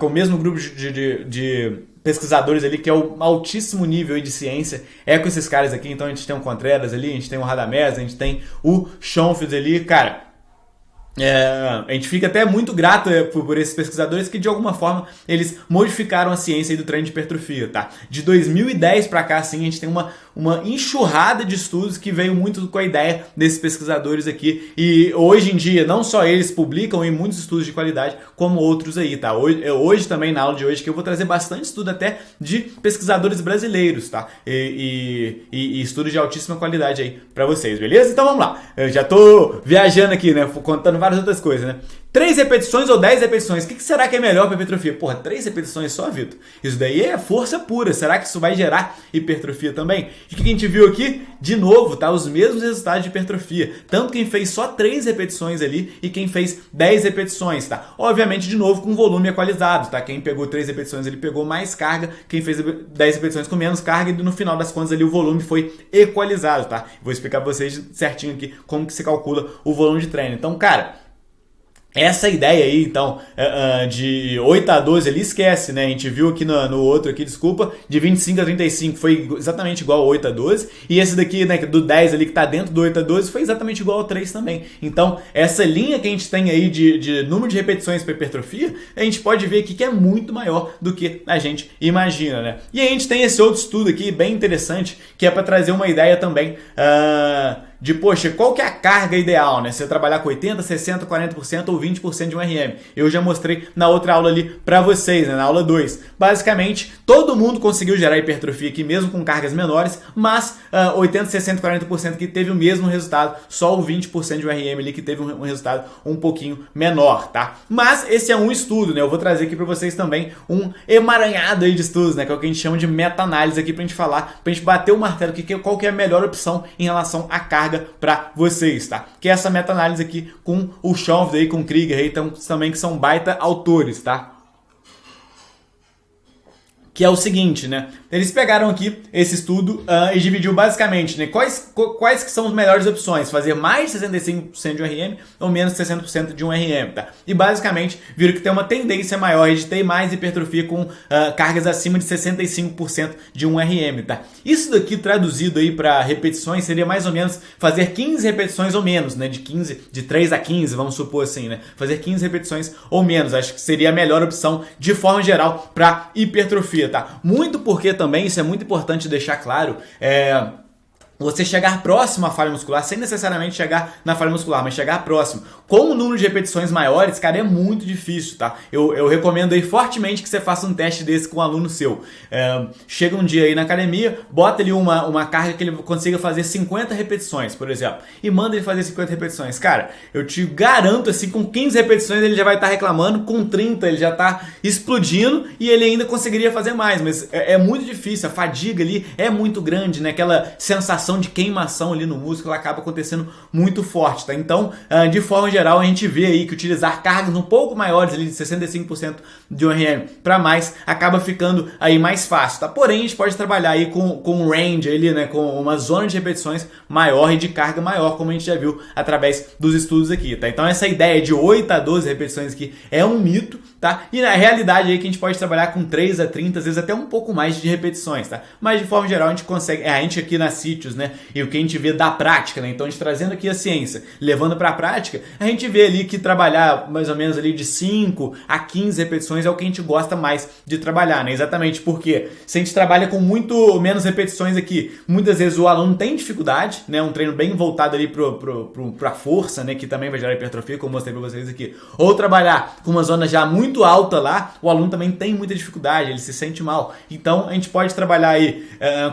com o mesmo grupo de pesquisadores ali, que é o altíssimo nível de ciência, é com esses caras aqui. Então a gente tem o Contreras ali, a gente tem o Radamés, a gente tem o Schoenfeld ali, cara. A gente fica até muito grato por esses pesquisadores que de alguma forma eles modificaram a ciência do treino de hipertrofia, tá? De 2010 para cá, assim, a gente tem uma enxurrada de estudos que veio muito com a ideia desses pesquisadores aqui, e hoje em dia não só eles publicam em muitos estudos de qualidade, como outros aí, tá? Hoje também, na aula de hoje, que eu vou trazer bastante estudo até de pesquisadores brasileiros, tá? E estudos de altíssima qualidade aí para vocês, beleza? Então vamos lá, eu já tô viajando aqui, né? Contando várias outras coisas, né? 3 repetições ou 10 repetições? O que será que é melhor para hipertrofia? Porra, 3 repetições só, Vitor? Isso daí é força pura. Será que isso vai gerar hipertrofia também? E o que a gente viu aqui? De novo, tá? Os mesmos resultados de hipertrofia. Tanto quem fez só 3 repetições ali e quem fez 10 repetições, tá? Obviamente, de novo, com volume equalizado, tá? Quem pegou 3 repetições, ele pegou mais carga. Quem fez 10 repetições com menos carga, e no final das contas ali o volume foi equalizado, tá? Vou explicar pra vocês certinho aqui como que se calcula o volume de treino. Então, cara, essa ideia aí, então, de 8 a 12 ali, esquece, né? A gente viu aqui no outro aqui, desculpa, de 25 a 35 foi exatamente igual a 8 a 12. E esse daqui, né, do 10 ali que tá dentro do 8 a 12 foi exatamente igual ao 3 também. Então, essa linha que a gente tem aí de número de repetições para hipertrofia, a gente pode ver aqui que é muito maior do que a gente imagina, né? E aí a gente tem esse outro estudo aqui, bem interessante, que é para trazer uma ideia também de, poxa, qual que é a carga ideal, né? Você trabalhar com 80%, 60%, 40% ou 20% de um RM. Eu já mostrei na outra aula ali pra vocês, né? Na aula 2. Basicamente, todo mundo conseguiu gerar hipertrofia aqui, mesmo com cargas menores, mas 80%, 60%, 40% que teve o mesmo resultado, só o 20% de um RM ali que teve um resultado um pouquinho menor, tá? Mas esse é um estudo, né? Eu vou trazer aqui pra vocês também um emaranhado aí de estudos, né? Que é o que a gente chama de meta-análise aqui pra gente falar, pra gente bater o martelo, qual que é a melhor opção em relação à carga para vocês, tá? Que é essa meta-análise aqui com o Schoenfeld aí, com o Krieger aí, então, também que são baita autores, tá? Que é o seguinte, né? Eles pegaram aqui esse estudo e dividiu basicamente, né? Quais que são as melhores opções? Fazer mais de 65% de um RM ou menos de 60% de um RM, tá? E basicamente viram que tem uma tendência maior de ter mais hipertrofia com cargas acima de 65% de um RM, tá? Isso daqui traduzido aí para repetições seria mais ou menos fazer 15 repetições ou menos, né? De 3 a 15, vamos supor assim, né? Fazer 15 repetições ou menos, acho que seria a melhor opção de forma geral para hipertrofia, tá? Muito porque também, isso é muito importante deixar claro, você chegar próximo à falha muscular, sem necessariamente chegar na falha muscular, mas chegar próximo. Com o número de repetições maiores, cara, é muito difícil, tá? Eu recomendo aí fortemente que você faça um teste desse com um aluno seu. Chega um dia aí na academia, bota ali uma carga que ele consiga fazer 50 repetições, por exemplo, e manda ele fazer 50 repetições. Cara, eu te garanto, assim, com 15 repetições ele já vai estar reclamando, com 30 ele já está explodindo e ele ainda conseguiria fazer mais, mas é muito difícil, a fadiga ali é muito grande, né? Aquela sensação de queimação ali no músculo acaba acontecendo muito forte, tá? Então, de forma geral, a gente vê aí que utilizar cargas um pouco maiores, ali de 65% de um RM para mais, acaba ficando aí mais fácil, tá? Porém, a gente pode trabalhar aí com um range ali, né? Com uma zona de repetições maior e de carga maior, como a gente já viu através dos estudos aqui, tá? Então, essa ideia de 8 a 12 repetições aqui é um mito, tá? E na realidade aí que a gente pode trabalhar com 3 a 30, às vezes até um pouco mais de repetições, tá? Mas de forma geral a gente consegue, a gente aqui na Sítios, né? E o que a gente vê da prática, né? Então a gente trazendo aqui a ciência, levando para a prática, a gente vê ali que trabalhar mais ou menos ali de 5 a 15 repetições é o que a gente gosta mais de trabalhar, né? Exatamente porque se a gente trabalha com muito menos repetições aqui, muitas vezes o aluno tem dificuldade, né? Um treino bem voltado ali para força, né? Que também vai gerar hipertrofia, como eu mostrei para vocês aqui. Ou trabalhar com uma zona já muito alta lá, o aluno também tem muita dificuldade, ele se sente mal. Então a gente pode trabalhar aí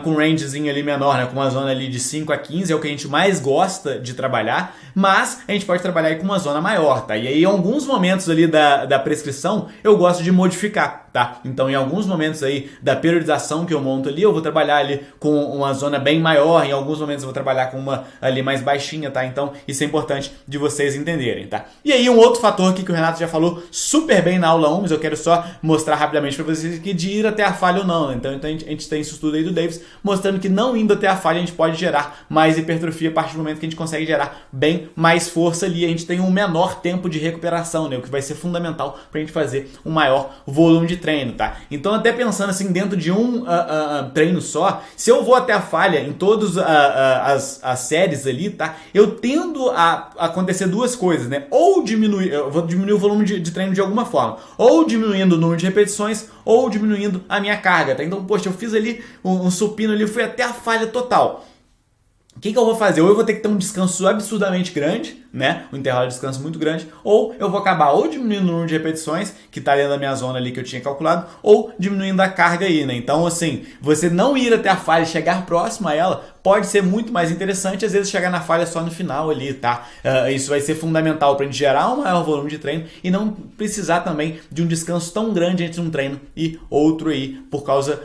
com um rangezinho ali menor, né? Com uma zona ali de 5 a 15, é o que a gente mais gosta de trabalhar, mas a gente pode trabalhar aí com uma zona maior, tá? E aí em alguns momentos ali da prescrição eu gosto de modificar, tá? Então em alguns momentos aí da periodização que eu monto ali, eu vou trabalhar ali com uma zona bem maior, em alguns momentos eu vou trabalhar com uma ali mais baixinha, tá? Então isso é importante de vocês entenderem, tá? E aí um outro fator aqui que o Renato já falou super bem na aula 1, mas eu quero só mostrar rapidamente para vocês aqui de ir até a falha ou não, né? Então a gente tem esse estudo aí do Davis mostrando que não indo até a falha a gente pode gerar mais hipertrofia a partir do momento que a gente consegue gerar bem mais força ali, a gente tem um menor tempo de recuperação, né? O que vai ser fundamental para a gente fazer um maior volume de treino, tá? Então até pensando assim dentro de um treino só, se eu vou até a falha em todas as séries ali, tá? Eu tendo a acontecer duas coisas, né? Ou diminuir, eu vou diminuir o volume de treino de alguma forma, ou diminuindo o número de repetições, ou diminuindo a minha carga, tá? Então, poxa, eu fiz ali um supino ali, fui até a falha total. O que eu vou fazer? Ou eu vou ter que ter um descanso absurdamente grande, né? Um intervalo de descanso muito grande, ou eu vou acabar ou diminuindo o número de repetições, que está dentro da minha zona ali que eu tinha calculado, ou diminuindo a carga aí, né? Então, assim, você não ir até a falha e chegar próximo a ela pode ser muito mais interessante, às vezes chegar na falha só no final ali, tá? Isso vai ser fundamental para a gente gerar um maior volume de treino e não precisar também de um descanso tão grande entre um treino e outro aí, por causa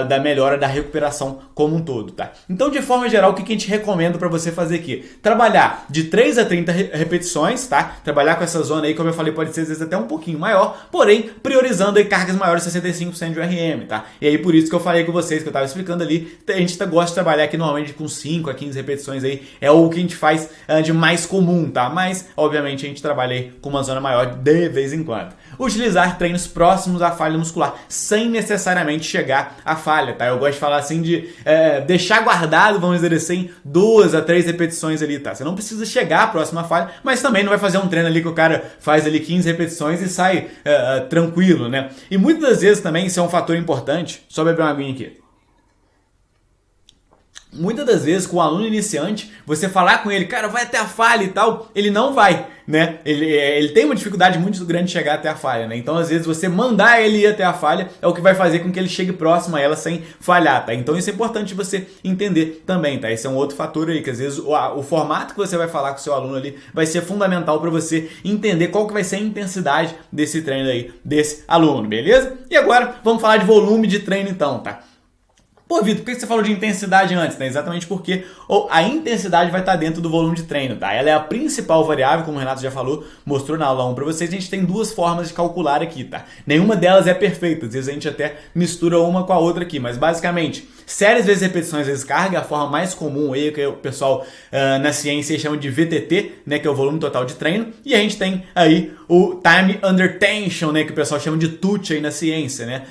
da melhora da recuperação como um todo, tá? Então, de forma geral, o que a gente recomenda para você fazer aqui? Trabalhar de 3 a 30 repetições, tá? Trabalhar com essa zona aí, como eu falei, pode ser às vezes até um pouquinho maior, porém, priorizando aí cargas maiores de 65% de RM, tá? E aí, por isso que eu falei com vocês, que eu tava explicando ali, a gente gosta de trabalhar aqui normalmente com 5 a 15 repetições aí, é o que a gente faz de mais comum, tá? Mas, obviamente, a gente trabalha aí com uma zona maior de vez em quando. Utilizar treinos próximos à falha muscular, sem necessariamente chegar à falha, tá? Eu gosto de falar assim de deixar guardado, vamos dizer assim, 2 a 3 repetições ali, tá? Você não precisa chegar próximo à falha, mas também não vai fazer um treino ali que o cara faz ali 15 repetições e sai tranquilo, né? E muitas das vezes também isso é um fator importante, só beber uma aguinha aqui. Muitas das vezes com o aluno iniciante, você falar com ele, cara, vai até a falha e tal, ele não vai, né? Ele tem uma dificuldade muito grande de chegar até a falha, né? Então, às vezes, você mandar ele ir até a falha é o que vai fazer com que ele chegue próximo a ela sem falhar, tá? Então, isso é importante você entender também, tá? Esse é um outro fator aí, que às vezes o formato que você vai falar com o seu aluno ali vai ser fundamental para você entender qual que vai ser a intensidade desse treino aí, desse aluno, beleza? E agora, vamos falar de volume de treino então, tá? Pô, Vitor, por que você falou de intensidade antes? Né? Exatamente porque a intensidade vai estar dentro do volume de treino, tá? Ela é a principal variável, como o Renato já falou, mostrou na aula 1 para vocês. A gente tem duas formas de calcular aqui, tá? Nenhuma delas é perfeita, às vezes a gente até mistura uma com a outra aqui, mas basicamente, séries vezes repetições vezes carga é a forma mais comum aí, que o pessoal na ciência chama de VTT, né? Que é o volume total de treino, e a gente tem aí o Time Under Tension, né? Que o pessoal chama de TUT aí na ciência, né?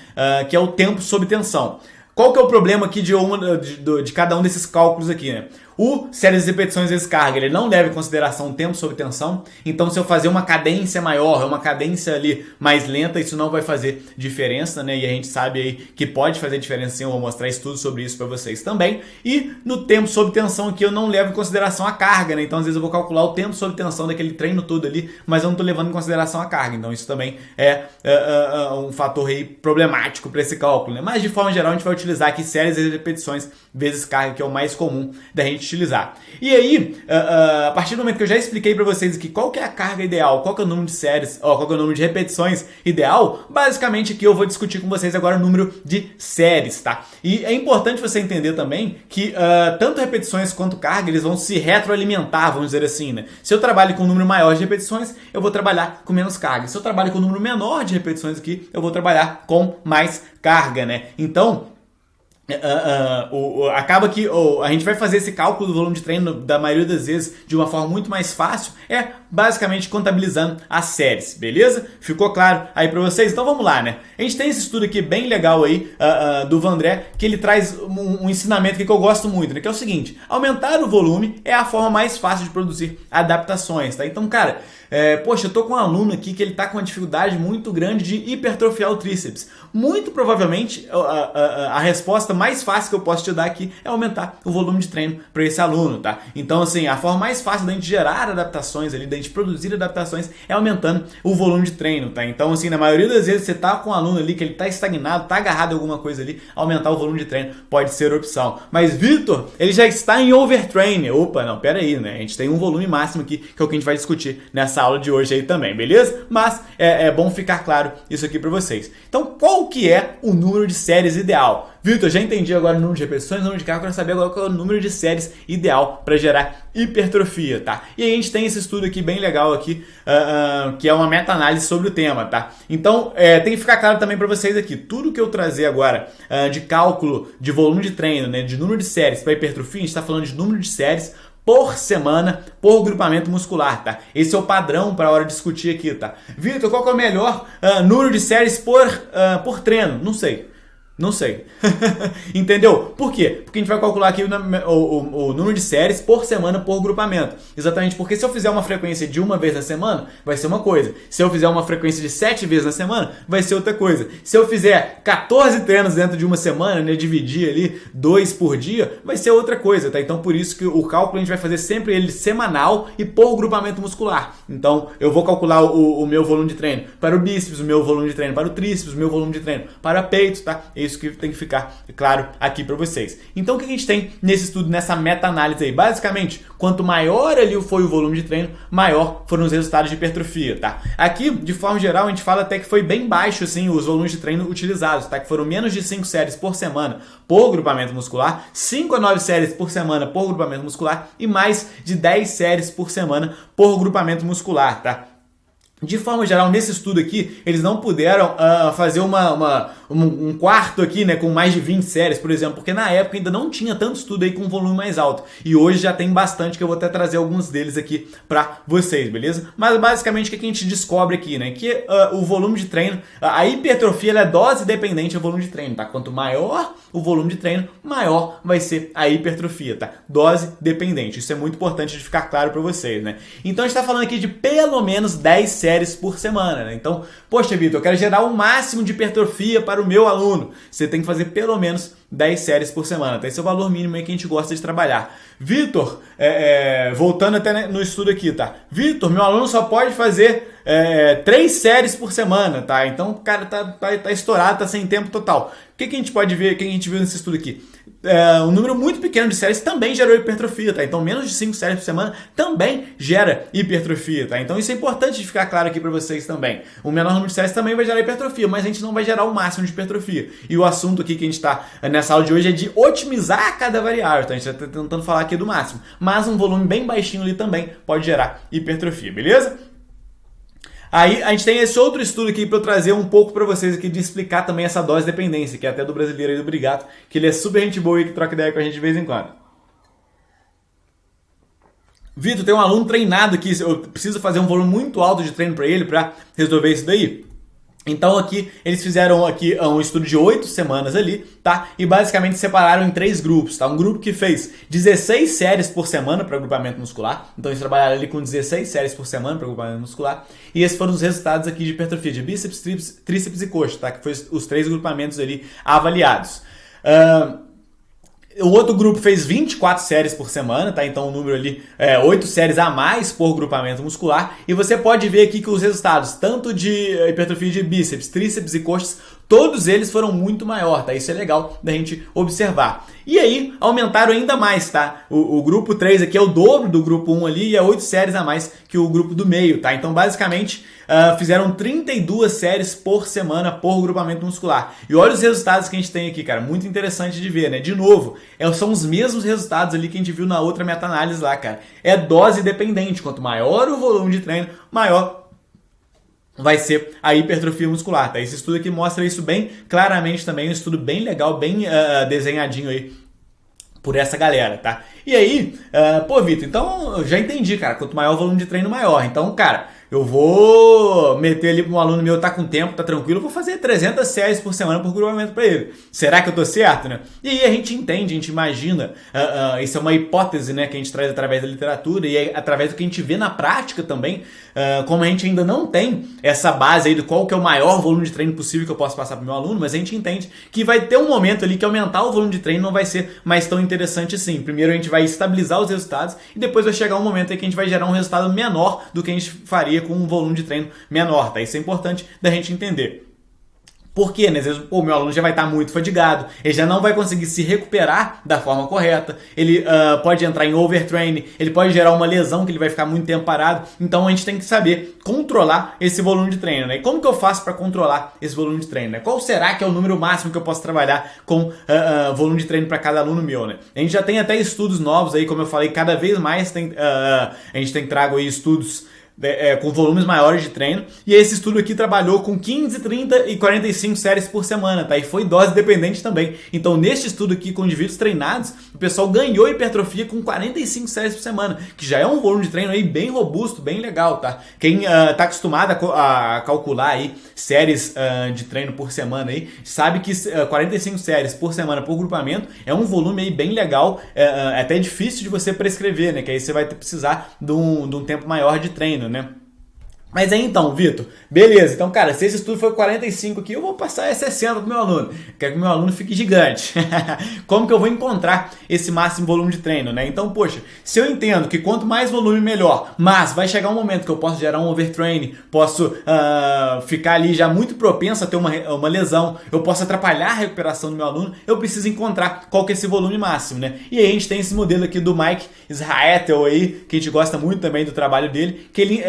Que é o tempo sob tensão. Qual que é o problema aqui de cada um desses cálculos aqui, né? O séries de repetições vezes carga, ele não leva em consideração o tempo sob tensão. Então, se eu fazer uma cadência maior, uma cadência ali mais lenta, isso não vai fazer diferença, né? E a gente sabe aí que pode fazer diferença sim, eu vou mostrar estudos sobre isso para vocês também. E no tempo sob tensão aqui, eu não levo em consideração a carga, né? Então, às vezes eu vou calcular o tempo sob tensão daquele treino todo ali, mas eu não estou levando em consideração a carga. Então, isso também é um fator aí problemático para esse cálculo, né? Mas, de forma geral, a gente vai utilizar aqui séries de repetições vezes carga, que é o mais comum da gente utilizar. E aí, a partir do momento que eu já expliquei para vocês aqui qual que é a carga ideal, qual que é o número de séries, qual que é o número de repetições ideal, basicamente aqui eu vou discutir com vocês agora o número de séries, tá? E é importante você entender também que tanto repetições quanto carga, eles vão se retroalimentar, vamos dizer assim, né? Se eu trabalho com um número maior de repetições, eu vou trabalhar com menos carga. Se eu trabalho com um número menor de repetições aqui, eu vou trabalhar com mais carga, né? Então, acaba que a gente vai fazer esse cálculo do volume de treino da maioria das vezes de uma forma muito mais fácil, basicamente contabilizando as séries, beleza? Ficou claro aí pra vocês? Então vamos lá, né? A gente tem esse estudo aqui bem legal aí do Vandré, que ele traz um ensinamento que eu gosto muito, né? Que é o seguinte: aumentar o volume é a forma mais fácil de produzir adaptações, tá? Então, cara, poxa, eu tô com um aluno aqui que ele tá com uma dificuldade muito grande de hipertrofiar o tríceps. Muito provavelmente a resposta mais fácil que eu posso te dar aqui é aumentar o volume de treino para esse aluno, tá? Então, assim, a forma mais fácil da gente gerar adaptações ali, da gente produzir adaptações, é aumentando o volume de treino, tá? Então, assim, na maioria das vezes você tá com um aluno ali que ele tá estagnado, tá agarrado em alguma coisa ali, aumentar o volume de treino pode ser opção. Mas, Vitor, ele já está em overtraining. Opa, não, pera aí, né? A gente tem um volume máximo aqui, que é o que a gente vai discutir nessa aula de hoje aí também, beleza? Mas é bom ficar claro isso aqui para vocês. Então, qual que é o número de séries ideal? Vitor, já entendi agora o número de repetições, o número de carga, eu quero saber agora qual é o número de séries ideal para gerar hipertrofia, tá? E aí a gente tem esse estudo aqui bem legal aqui, que é uma meta-análise sobre o tema, tá? Então, tem que ficar claro também para vocês aqui, tudo que eu trazer agora de cálculo de volume de treino, né, de número de séries para hipertrofia, a gente está falando de número de séries por semana, por grupamento muscular, tá? Esse é o padrão para a hora de discutir aqui, tá? Vitor, qual que é o melhor número de séries por treino? Não sei. Não sei. Entendeu? Por quê? Porque a gente vai calcular aqui o número de séries por semana por grupamento. Exatamente porque se eu fizer uma frequência de uma vez na semana, vai ser uma coisa. Se eu fizer uma frequência de 7 vezes na semana, vai ser outra coisa. Se eu fizer 14 treinos dentro de uma semana, né, dividir ali 2 por dia, vai ser outra coisa, tá? Então por isso que o cálculo a gente vai fazer sempre ele semanal e por grupamento muscular. Então eu vou calcular o meu volume de treino para o bíceps, o meu volume de treino para o tríceps, o meu volume de treino para peito, tá? Isso que tem que ficar claro aqui para vocês. Então o que a gente tem nesse estudo, nessa meta-análise aí? Basicamente, quanto maior ali foi o volume de treino, maior foram os resultados de hipertrofia, tá? Aqui, de forma geral, a gente fala até que foi bem baixo, assim, os volumes de treino utilizados, tá? Que foram menos de 5 séries por semana por grupamento muscular, 5 a 9 séries por semana por grupamento muscular e mais de 10 séries por semana por grupamento muscular, tá? De forma geral, nesse estudo aqui, eles não puderam fazer um quarto aqui, né, com mais de 20 séries, por exemplo, porque na época ainda não tinha tanto estudo aí com volume mais alto. E hoje já tem bastante, que eu vou até trazer alguns deles aqui pra vocês, beleza? Mas basicamente o que a gente descobre aqui, né, que o volume de treino, a hipertrofia ela é dose dependente ao volume de treino, tá? Quanto maior o volume de treino, maior vai ser a hipertrofia, tá? Dose dependente. Isso é muito importante de ficar claro pra vocês, né? Então a gente tá falando aqui de pelo menos 10 séries por semana, né? Então, poxa, Vitor, eu quero gerar o máximo de hipertrofia para o meu aluno. Você tem que fazer pelo menos 10 séries por semana, tá? Esse é o valor mínimo aí que a gente gosta de trabalhar. Vitor, voltando até no estudo aqui, tá? Vitor, meu aluno só pode fazer 3 séries por semana, tá? Então o cara tá estourado, tá sem tempo total. O que a gente pode ver, o que a gente viu nesse estudo aqui? Um número muito pequeno de séries também gerou hipertrofia, tá? Então menos de 5 séries por semana também gera hipertrofia, tá? Então isso é importante de ficar claro aqui para vocês também. O menor número de séries também vai gerar hipertrofia, mas a gente não vai gerar o máximo de hipertrofia. E o assunto aqui que a gente tá nessa aula de hoje é de otimizar cada variável, tá? A gente tá tentando falar aqui do máximo, mas um volume bem baixinho ali também pode gerar hipertrofia, beleza? Aí a gente tem esse outro estudo aqui para eu trazer um pouco para vocês aqui, de explicar também essa dose de dependência, que é até do brasileiro aí do Brigato, que ele é super gente boa e que troca ideia com a gente de vez em quando. Vitor, tem um aluno treinado aqui, eu preciso fazer um volume muito alto de treino para ele para resolver isso daí. Então aqui eles fizeram aqui um estudo de 8 semanas ali, tá? E basicamente separaram em 3 grupos, tá? Um grupo que fez 16 séries por semana para agrupamento muscular. Então eles trabalharam ali com 16 séries por semana para agrupamento muscular. E esses foram os resultados aqui de hipertrofia de bíceps, tríceps e coxa, tá? Que foi os 3 grupamentos ali avaliados. O outro grupo fez 24 séries por semana, tá? Então o número ali 8 séries a mais por grupamento muscular. E você pode ver aqui que os resultados, tanto de hipertrofia de bíceps, tríceps e coxas, todos eles foram muito maior, tá? Isso é legal da gente observar. E aí, aumentaram ainda mais, tá? O grupo 3 aqui é o dobro do grupo 1 ali e é 8 séries a mais que o grupo do meio, tá? Então, basicamente, fizeram 32 séries por semana por grupamento muscular. E olha os resultados que a gente tem aqui, cara. Muito interessante de ver, né? De novo, são os mesmos resultados ali que a gente viu na outra meta-análise lá, cara. É dose dependente. Quanto maior o volume de treino, maior vai ser a hipertrofia muscular, tá? Esse estudo aqui mostra isso bem claramente também, um estudo bem legal, bem desenhadinho aí por essa galera, tá? E aí, pô, Vitor, então eu já entendi, cara, quanto maior o volume de treino, maior. Então, cara, eu vou meter ali para um aluno meu tá com tempo, tá tranquilo, eu vou fazer 300 séries por semana por grupamento para ele. Será que eu tô certo, né? E aí a gente entende, a gente imagina, isso é uma hipótese, né, que a gente traz através da literatura e é através do que a gente vê na prática também, como a gente ainda não tem essa base aí do qual que é o maior volume de treino possível que eu posso passar para o meu aluno, mas a gente entende que vai ter um momento ali que aumentar o volume de treino não vai ser mais tão interessante assim. Primeiro a gente vai estabilizar os resultados e depois vai chegar um momento aí que a gente vai gerar um resultado menor do que a gente faria com um volume de treino menor, tá? Isso é importante da gente entender. Por quê? Né? Às vezes o meu aluno já vai estar muito fadigado, ele já não vai conseguir se recuperar da forma correta, ele pode entrar em overtraining, ele pode gerar uma lesão que ele vai ficar muito tempo parado, então a gente tem que saber controlar esse volume de treino, né? E como que eu faço para controlar esse volume de treino, né? Qual será que é o número máximo que eu posso trabalhar com volume de treino para cada aluno meu, né? A gente já tem até estudos novos aí, como eu falei, cada vez mais a gente tem trago aí estudos com volumes maiores de treino, e esse estudo aqui trabalhou com 15, 30 e 45 séries por semana, tá? E foi dose dependente também. Então, neste estudo aqui com indivíduos treinados, o pessoal ganhou hipertrofia com 45 séries por semana, que já é um volume de treino aí bem robusto, bem legal, tá? Quem tá acostumado a calcular aí séries de treino por semana aí, sabe que 45 séries por semana por grupamento é um volume aí bem legal, até difícil de você prescrever, né? Que aí você vai precisar de um tempo maior de treino, né? Mas aí então, Vitor, beleza, então cara, se esse estudo foi 45 aqui, eu vou passar 60 pro meu aluno, quero que o meu aluno fique gigante. Como que eu vou encontrar esse máximo volume de treino, né? Então, poxa, se eu entendo que quanto mais volume melhor, mas vai chegar um momento que eu posso gerar um overtraining, posso ficar ali já muito propenso a ter uma lesão, eu posso atrapalhar a recuperação do meu aluno, eu preciso encontrar qual que é esse volume máximo, né? E aí a gente tem esse modelo aqui do Mike Israetel aí, que a gente gosta muito também do trabalho dele, que ele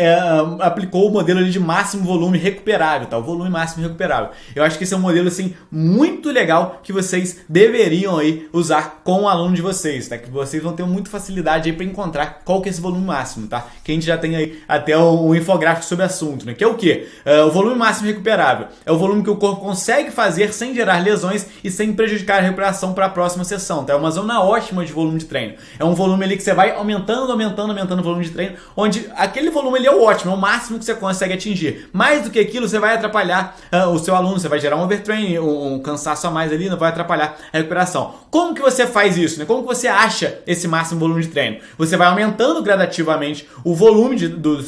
aplicou o modelo ali de máximo volume recuperável, tá? O volume máximo recuperável. Eu acho que esse é um modelo assim muito legal que vocês deveriam aí usar com o aluno de vocês, tá? Que vocês vão ter muita facilidade aí para encontrar qual que é esse volume máximo, tá? Que a gente já tem aí até um infográfico sobre o assunto, né? Que é o quê? O volume máximo recuperável é o volume que o corpo consegue fazer sem gerar lesões e sem prejudicar a recuperação para a próxima sessão, tá? É uma zona ótima de volume de treino. É um volume ali que você vai aumentando o volume de treino, onde aquele volume ali é o ótimo, é o máximo que você consegue atingir. Mais do que aquilo, você vai atrapalhar o seu aluno, você vai gerar um overtraining, um cansaço a mais ali, não vai atrapalhar a recuperação. Como que você faz isso, né? Como que você acha esse máximo volume de treino? Você vai aumentando gradativamente o volume do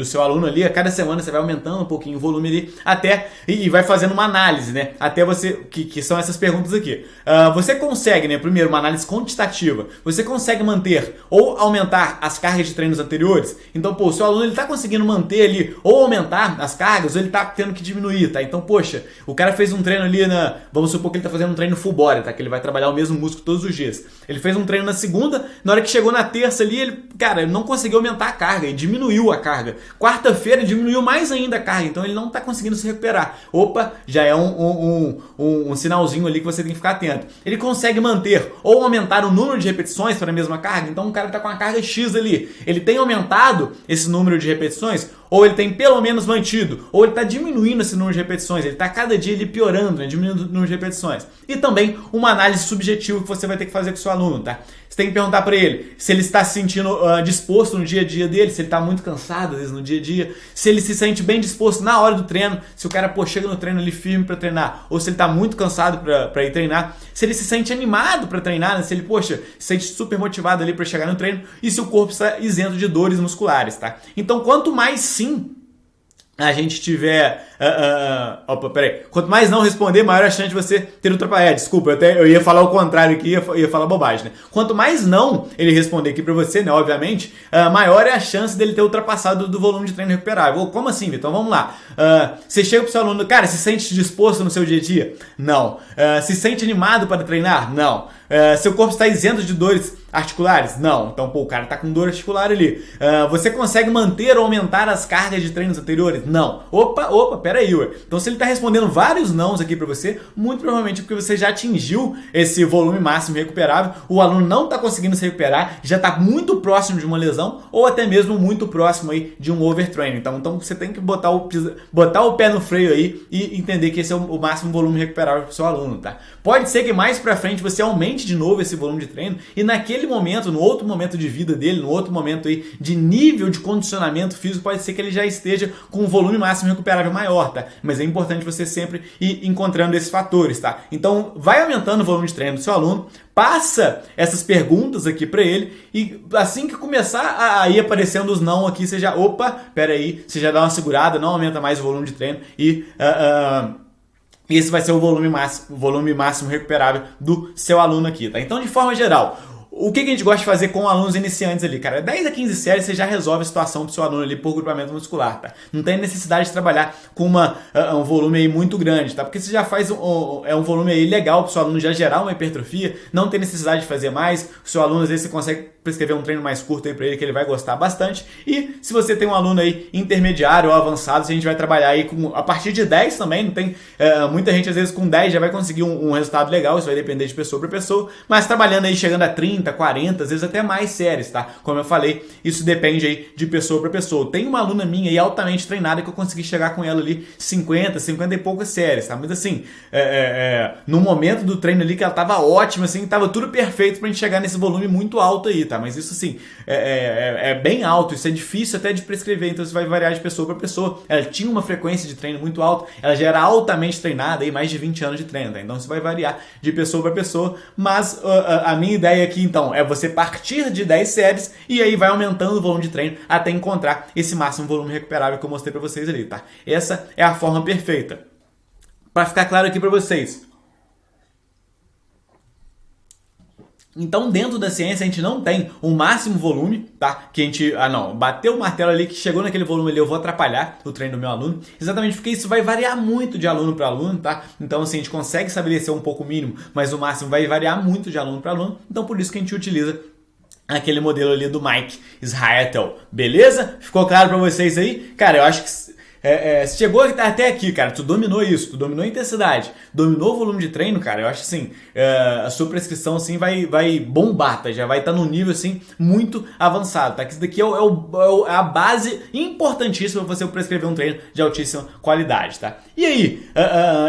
seu aluno ali, a cada semana você vai aumentando um pouquinho o volume ali, até, e vai fazendo uma análise, né? Até você, que são essas perguntas aqui. Você consegue, né? Primeiro, uma análise quantitativa. Você consegue manter ou aumentar as cargas de treinos anteriores? Então, pô, o seu aluno ele tá conseguindo manter ali ou aumentar as cargas, ou ele tá tendo que diminuir, tá? Então, poxa, o cara fez um treino ali vamos supor que ele tá fazendo um treino full body, tá? Que ele vai trabalhar o mesmo músculo todos os dias. Ele fez um treino na segunda, na hora que chegou na terça ali, ele não conseguiu aumentar a carga, ele diminuiu a carga. Quarta-feira diminuiu mais ainda a carga, então ele não tá conseguindo se recuperar. Opa, já é um sinalzinho ali que você tem que ficar atento. Ele consegue manter ou aumentar o número de repetições para a mesma carga, então o cara tá com a carga X ali. Ele tem aumentado esse número de repetições, ou ele tem pelo menos mantido, ou ele está diminuindo esse número de repetições, ele está cada dia ele piorando, né, diminuindo o número de repetições. E também uma análise subjetiva que você vai ter que fazer com o seu aluno, tá? Você tem que perguntar para ele se ele está se sentindo disposto no dia a dia dele, se ele está muito cansado às vezes no dia a dia, se ele se sente bem disposto na hora do treino, se o cara chega no treino ali firme para treinar, ou se ele está muito cansado para ir treinar, se ele se sente animado para treinar, né? Se ele se sente super motivado ali para chegar no treino, e se o corpo está isento de dores musculares, tá? Então, quanto mais sim a gente tiver... Quanto mais não responder, maior a chance de você ter ultrapassado. Desculpa, eu ia falar o contrário aqui, ia falar bobagem, né? Quanto mais não ele responder aqui pra você, né, obviamente, maior é a chance dele ter ultrapassado do volume de treino recuperável. Como assim, Vitor? Então vamos lá. Você chega pro seu aluno, cara, se sente disposto no seu dia a dia? Não. Se sente animado para treinar? Não. Seu corpo está isento de dores articulares? Não. Então, pô, o cara tá com dor articular ali. Você consegue manter ou aumentar as cargas de treinos anteriores? Não. Opa, pera aí, ué. Então, se ele tá respondendo vários nãos aqui pra você, muito provavelmente porque você já atingiu esse volume máximo recuperável, o aluno não tá conseguindo se recuperar, já tá muito próximo de uma lesão ou até mesmo muito próximo aí de um overtraining. Então você tem que botar o pé no freio aí e entender que esse é o máximo volume recuperável pro seu aluno, tá? Pode ser que mais pra frente você aumente de novo esse volume de treino e naquele momento, no outro momento de vida dele, no outro momento aí de nível de condicionamento físico, pode ser que ele já esteja com um volume máximo recuperável maior, tá? Mas é importante você sempre ir encontrando esses fatores, tá? Então vai aumentando o volume de treino do seu aluno, passa essas perguntas aqui para ele e assim que começar a ir aparecendo os não aqui, você já, pera aí, você já dá uma segurada, não aumenta mais o volume de treino e esse vai ser o volume máximo recuperável do seu aluno aqui, tá? Então, de forma geral, o que a gente gosta de fazer com alunos iniciantes ali, cara? 10 a 15 séries você já resolve a situação pro seu aluno ali por grupamento muscular, tá? Não tem necessidade de trabalhar com um volume aí muito grande, tá? Porque você já faz um volume aí legal pro seu aluno já gerar uma hipertrofia, não tem necessidade de fazer mais, o seu aluno às vezes você consegue prescrever um treino mais curto aí pra ele que ele vai gostar bastante. E se você tem um aluno aí intermediário ou avançado, a gente vai trabalhar aí a partir de 10 também, não tem muita gente às vezes com 10 já vai conseguir um resultado legal, isso vai depender de pessoa para pessoa, mas trabalhando aí chegando a 30, 40, às vezes até mais séries, tá? Como eu falei, isso depende aí de pessoa para pessoa. Tem uma aluna minha aí altamente treinada que eu consegui chegar com ela ali 50 e poucas séries, tá? Mas assim, no momento do treino ali que ela tava ótima, assim, tava tudo perfeito pra gente chegar nesse volume muito alto aí, tá? Mas isso assim, é bem alto, isso é difícil até de prescrever, então isso vai variar de pessoa para pessoa. Ela tinha uma frequência de treino muito alta, ela já era altamente treinada, aí mais de 20 anos de treino, tá? Então isso vai variar de pessoa para pessoa, mas a minha ideia aqui então é você partir de 10 séries e aí vai aumentando o volume de treino até encontrar esse máximo volume recuperável que eu mostrei para vocês ali, tá? Essa é a forma perfeita. Para ficar claro aqui para vocês, então, dentro da ciência, a gente não tem um máximo volume, tá? Que a gente, bateu o martelo ali, que chegou naquele volume ali, eu vou atrapalhar o treino do meu aluno. Exatamente porque isso vai variar muito de aluno para aluno, tá? Então, assim, a gente consegue estabelecer um pouco o mínimo, mas o máximo vai variar muito de aluno para aluno. Então, por isso que a gente utiliza aquele modelo ali do Mike Israetel. Beleza? Ficou claro para vocês aí? Cara, eu acho que chegou até aqui, cara, tu dominou isso, tu dominou a intensidade, dominou o volume de treino, cara, eu acho assim, a sua prescrição assim vai bombar, tá? Já vai estar num nível assim muito avançado, tá? Que isso daqui é a base importantíssima para você prescrever um treino de altíssima qualidade, tá? E aí,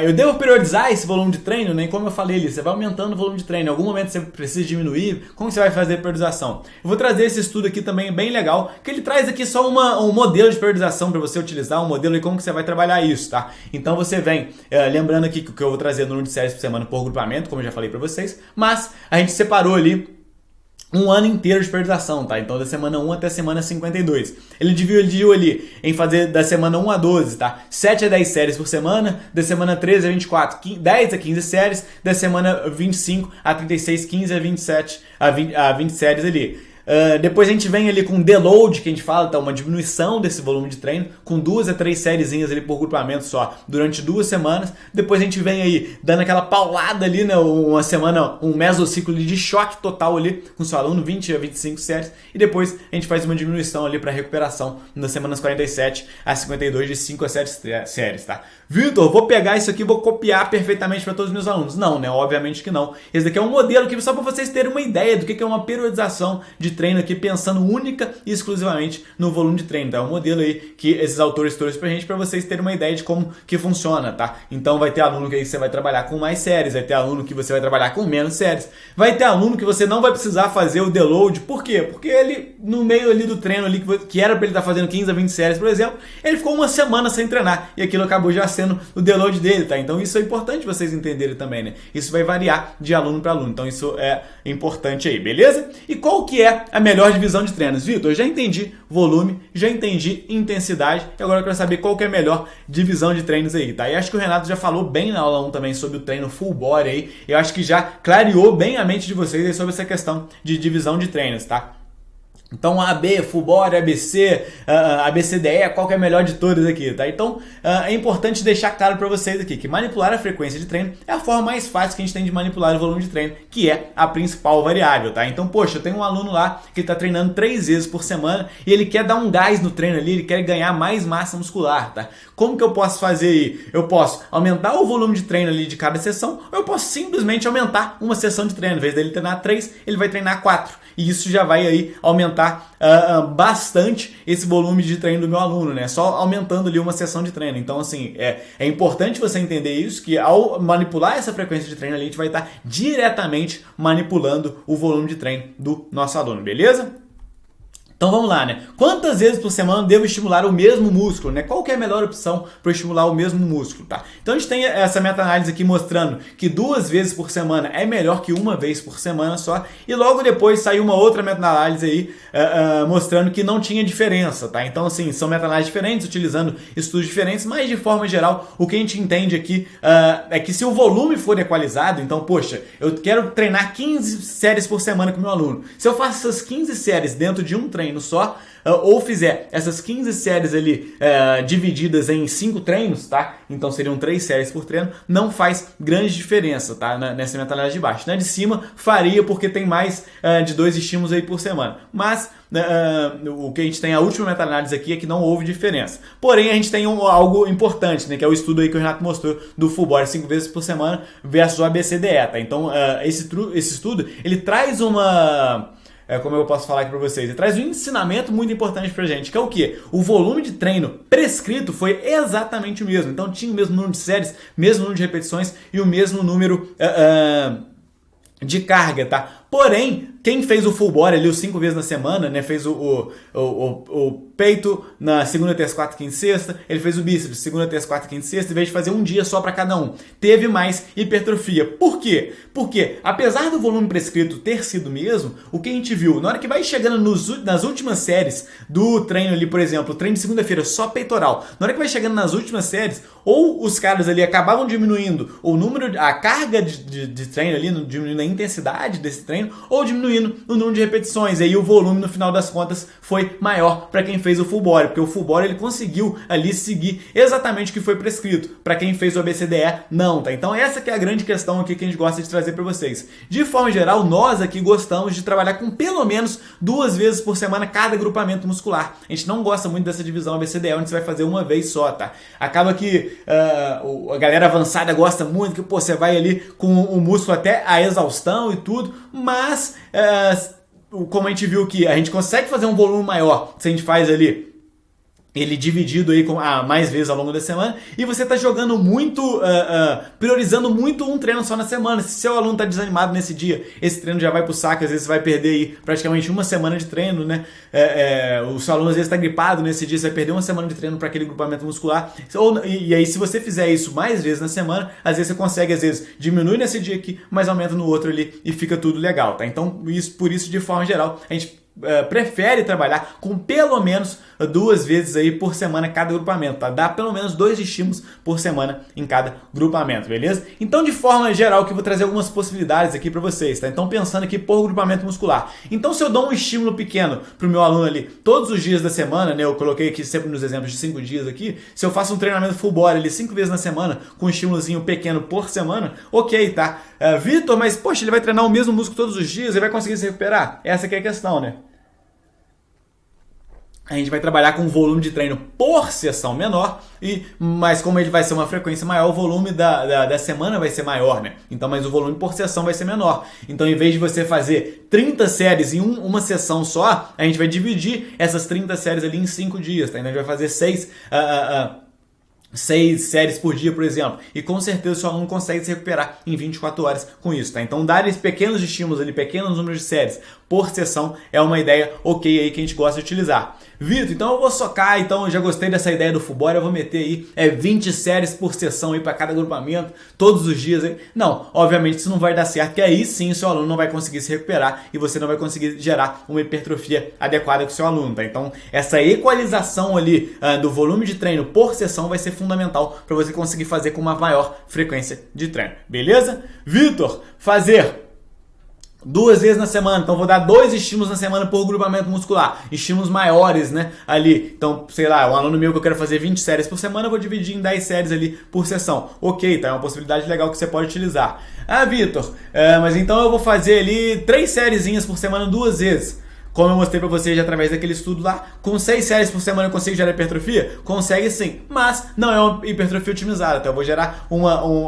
eu devo periodizar esse volume de treino, né? Como eu falei ali, você vai aumentando o volume de treino, em algum momento você precisa diminuir, como você vai fazer a periodização? Eu vou trazer esse estudo aqui também bem legal, que ele traz aqui só um modelo de periodização para você utilizar, um modelo e como que você vai trabalhar isso, tá? Então você vem, lembrando aqui que eu vou trazer número de séries por semana por grupamento, como eu já falei pra vocês, mas a gente separou ali um ano inteiro de periodização, tá? Então da semana 1 até a semana 52. Ele dividiu ali em fazer da semana 1 a 12, tá? 7 a 10 séries por semana, da semana 13 a 24, 10 a 15 séries, da semana 25 a 36, 15 a 27, a 20 séries ali. Depois a gente vem ali com deload, que a gente fala, tá? Uma diminuição desse volume de treino, com 2 a 3 sériezinhas ali por grupamento só, durante 2 semanas. Depois a gente vem aí dando aquela paulada ali, né? Uma semana, um mesociclo de choque total ali com o seu aluno, 20 a 25 séries. E depois a gente faz uma diminuição ali para recuperação nas semanas 47 a 52, de 5 a 7 séries, tá? Vitor, vou pegar isso aqui e vou copiar perfeitamente para todos os meus alunos. Não, né? Obviamente que não. Esse daqui é um modelo que só para vocês terem uma ideia do que é uma periodização de treino aqui, pensando única e exclusivamente no volume de treino, tá? É um modelo aí que esses autores trouxeram pra gente, pra vocês terem uma ideia de como que funciona, tá? Então vai ter aluno que aí você vai trabalhar com mais séries, vai ter aluno que você vai trabalhar com menos séries, vai ter aluno que você não vai precisar fazer o deload. Por quê? Porque ele, no meio ali do treino ali, que era pra ele estar fazendo 15 a 20 séries, por exemplo, ele ficou uma semana sem treinar e aquilo acabou já sendo o deload dele, tá? Então isso é importante vocês entenderem também, né? Isso vai variar de aluno para aluno, então isso é importante aí, beleza? E qual que é a melhor divisão de treinos? Vitor, eu já entendi volume, já entendi intensidade, e agora eu quero saber qual que é a melhor divisão de treinos aí, tá? E acho que o Renato já falou bem na aula 1 também sobre o treino full body aí, eu acho que já clareou bem a mente de vocês aí sobre essa questão de divisão de treinos, tá? Então AB, Fullbody, ABC, ABCDE, qual que é a melhor de todas aqui, tá? Então é importante deixar claro para vocês aqui que manipular a frequência de treino é a forma mais fácil que a gente tem de manipular o volume de treino, que é a principal variável, tá? Então, poxa, eu tenho um aluno lá que está treinando 3 vezes por semana e ele quer dar um gás no treino ali, ele quer ganhar mais massa muscular, tá? Como que eu posso fazer aí? Eu posso aumentar o volume de treino ali de cada sessão, ou eu posso simplesmente aumentar uma sessão de treino. Em vez dele treinar 3, ele vai treinar 4. E isso já vai aí aumentar bastante esse volume de treino do meu aluno, né? Só aumentando ali uma sessão de treino. Então, assim, é importante você entender isso, que ao manipular essa frequência de treino ali, a gente vai estar diretamente manipulando o volume de treino do nosso aluno, beleza? Então vamos lá, né? Quantas vezes por semana devo estimular o mesmo músculo, né? Qual que é a melhor opção para estimular o mesmo músculo, tá? Então a gente tem essa meta-análise aqui mostrando que 2 vezes por semana é melhor que 1 vez por semana só, e logo depois saiu uma outra meta-análise aí mostrando que não tinha diferença, tá? Então assim, são meta-análises diferentes, utilizando estudos diferentes, mas de forma geral, o que a gente entende aqui é que se o volume for equalizado, então, poxa, eu quero treinar 15 séries por semana com o meu aluno. Se eu faço essas 15 séries dentro de um treino só, ou fizer essas 15 séries ali divididas em 5 treinos, tá? Então seriam 3 séries por treino, não faz grande diferença, tá? Nessa meta-análise de baixo. Na de cima faria porque tem mais de 2 estímulos aí por semana. Mas o que a gente tem, a última meta-análise aqui, é que não houve diferença. Porém, a gente tem algo importante, né? Que é o estudo aí que o Renato mostrou do Fullbody 5 vezes por semana versus o ABCDE, tá? Então, esse estudo, ele traz como eu posso falar aqui para vocês, ele traz um ensinamento muito importante pra gente, que é o quê? O volume de treino prescrito foi exatamente o mesmo. Então tinha o mesmo número de séries, mesmo número de repetições e o mesmo número de carga, tá? Porém, quem fez o Fullbody ali os 5 vezes na semana, né? Fez o peito na segunda, terça, quarta, quinta e sexta. Ele fez o bíceps segunda, terça, quarta, quinta e sexta, em vez de fazer um dia só para cada um. Teve mais hipertrofia. Por quê? Porque, apesar do volume prescrito ter sido o mesmo, o que a gente viu, na hora que vai chegando nas últimas séries do treino ali, por exemplo, o treino de segunda-feira só peitoral, na hora que vai chegando nas últimas séries, ou os caras ali acabavam diminuindo o número, a carga de treino ali, diminuindo a intensidade desse treino, ou diminuindo o número de repetições, e aí o volume no final das contas foi maior para quem fez o Fullbody, porque o Fullbody ele conseguiu ali seguir exatamente o que foi prescrito. Para quem fez o ABCDE, não, tá? Então essa que é a grande questão aqui que a gente gosta de trazer para vocês. De forma geral, nós aqui gostamos de trabalhar com pelo menos 2 vezes por semana cada agrupamento muscular. A gente não gosta muito dessa divisão ABCDE, onde você vai fazer uma vez só, tá? Acaba que a galera avançada gosta muito, que pô, você vai ali com o músculo até a exaustão e tudo, mas como a gente viu que a gente consegue fazer um volume maior se a gente faz ali ele dividido aí mais vezes ao longo da semana, e você está jogando muito, priorizando muito um treino só na semana. Se seu aluno está desanimado nesse dia, esse treino já vai pro saco, às vezes você vai perder aí praticamente uma semana de treino, né? O seu aluno às vezes está gripado nesse dia, você vai perder uma semana de treino para aquele grupamento muscular. E aí, se você fizer isso mais vezes na semana, às vezes você consegue, às vezes, diminuir nesse dia aqui, mas aumenta no outro ali e fica tudo legal, tá? Então, por isso, de forma geral, a gente prefere trabalhar com pelo menos 2 vezes aí por semana cada grupamento, tá? Dá pelo menos 2 estímulos por semana em cada grupamento, beleza? Então, de forma geral, que eu vou trazer algumas possibilidades aqui para vocês, tá? Então, pensando aqui por grupamento muscular. Então, se eu dou um estímulo pequeno pro meu aluno ali todos os dias da semana, né? Eu coloquei aqui sempre nos exemplos de 5 dias aqui. Se eu faço um treinamento Fullbody ali 5 vezes na semana com um estímulozinho pequeno por semana, ok, tá? Vitor, mas poxa, ele vai treinar o mesmo músculo todos os dias, ele vai conseguir se recuperar? Essa que é a questão, né? A gente vai trabalhar com um volume de treino por sessão menor, mas como ele vai ser uma frequência maior, o volume da semana vai ser maior, né? Então, mas o volume por sessão vai ser menor. Então, em vez de você fazer 30 séries em uma sessão só, a gente vai dividir essas 30 séries ali em 5 dias, tá? Então, a gente vai fazer 6 séries por dia, por exemplo, e com certeza o seu aluno consegue se recuperar em 24 horas com isso, tá? Então dar pequenos estímulos ali, pequenos números de séries por sessão é uma ideia ok aí que a gente gosta de utilizar. Vitor, então eu vou socar, então eu já gostei dessa ideia do Fullbody, eu vou meter aí 20 séries por sessão aí para cada agrupamento, todos os dias aí. Não, obviamente isso não vai dar certo, que aí sim o seu aluno não vai conseguir se recuperar e você não vai conseguir gerar uma hipertrofia adequada com o seu aluno, tá? Então essa equalização ali do volume de treino por sessão vai ser fundamental para você conseguir fazer com uma maior frequência de treino, beleza? Vitor, fazer 2 vezes na semana, então vou dar 2 estímulos na semana por grupamento muscular, estímulos maiores, né, ali, então, sei lá, um aluno meu que eu quero fazer 20 séries por semana, eu vou dividir em 10 séries ali por sessão, ok, tá, é uma possibilidade legal que você pode utilizar. Ah, Vitor, mas então eu vou fazer ali 3 sériezinhas por semana 2 vezes. Como eu mostrei pra vocês através daquele estudo lá, com 6 séries por semana eu consigo gerar hipertrofia? Consegue sim, mas não é uma hipertrofia otimizada, tá? Eu vou gerar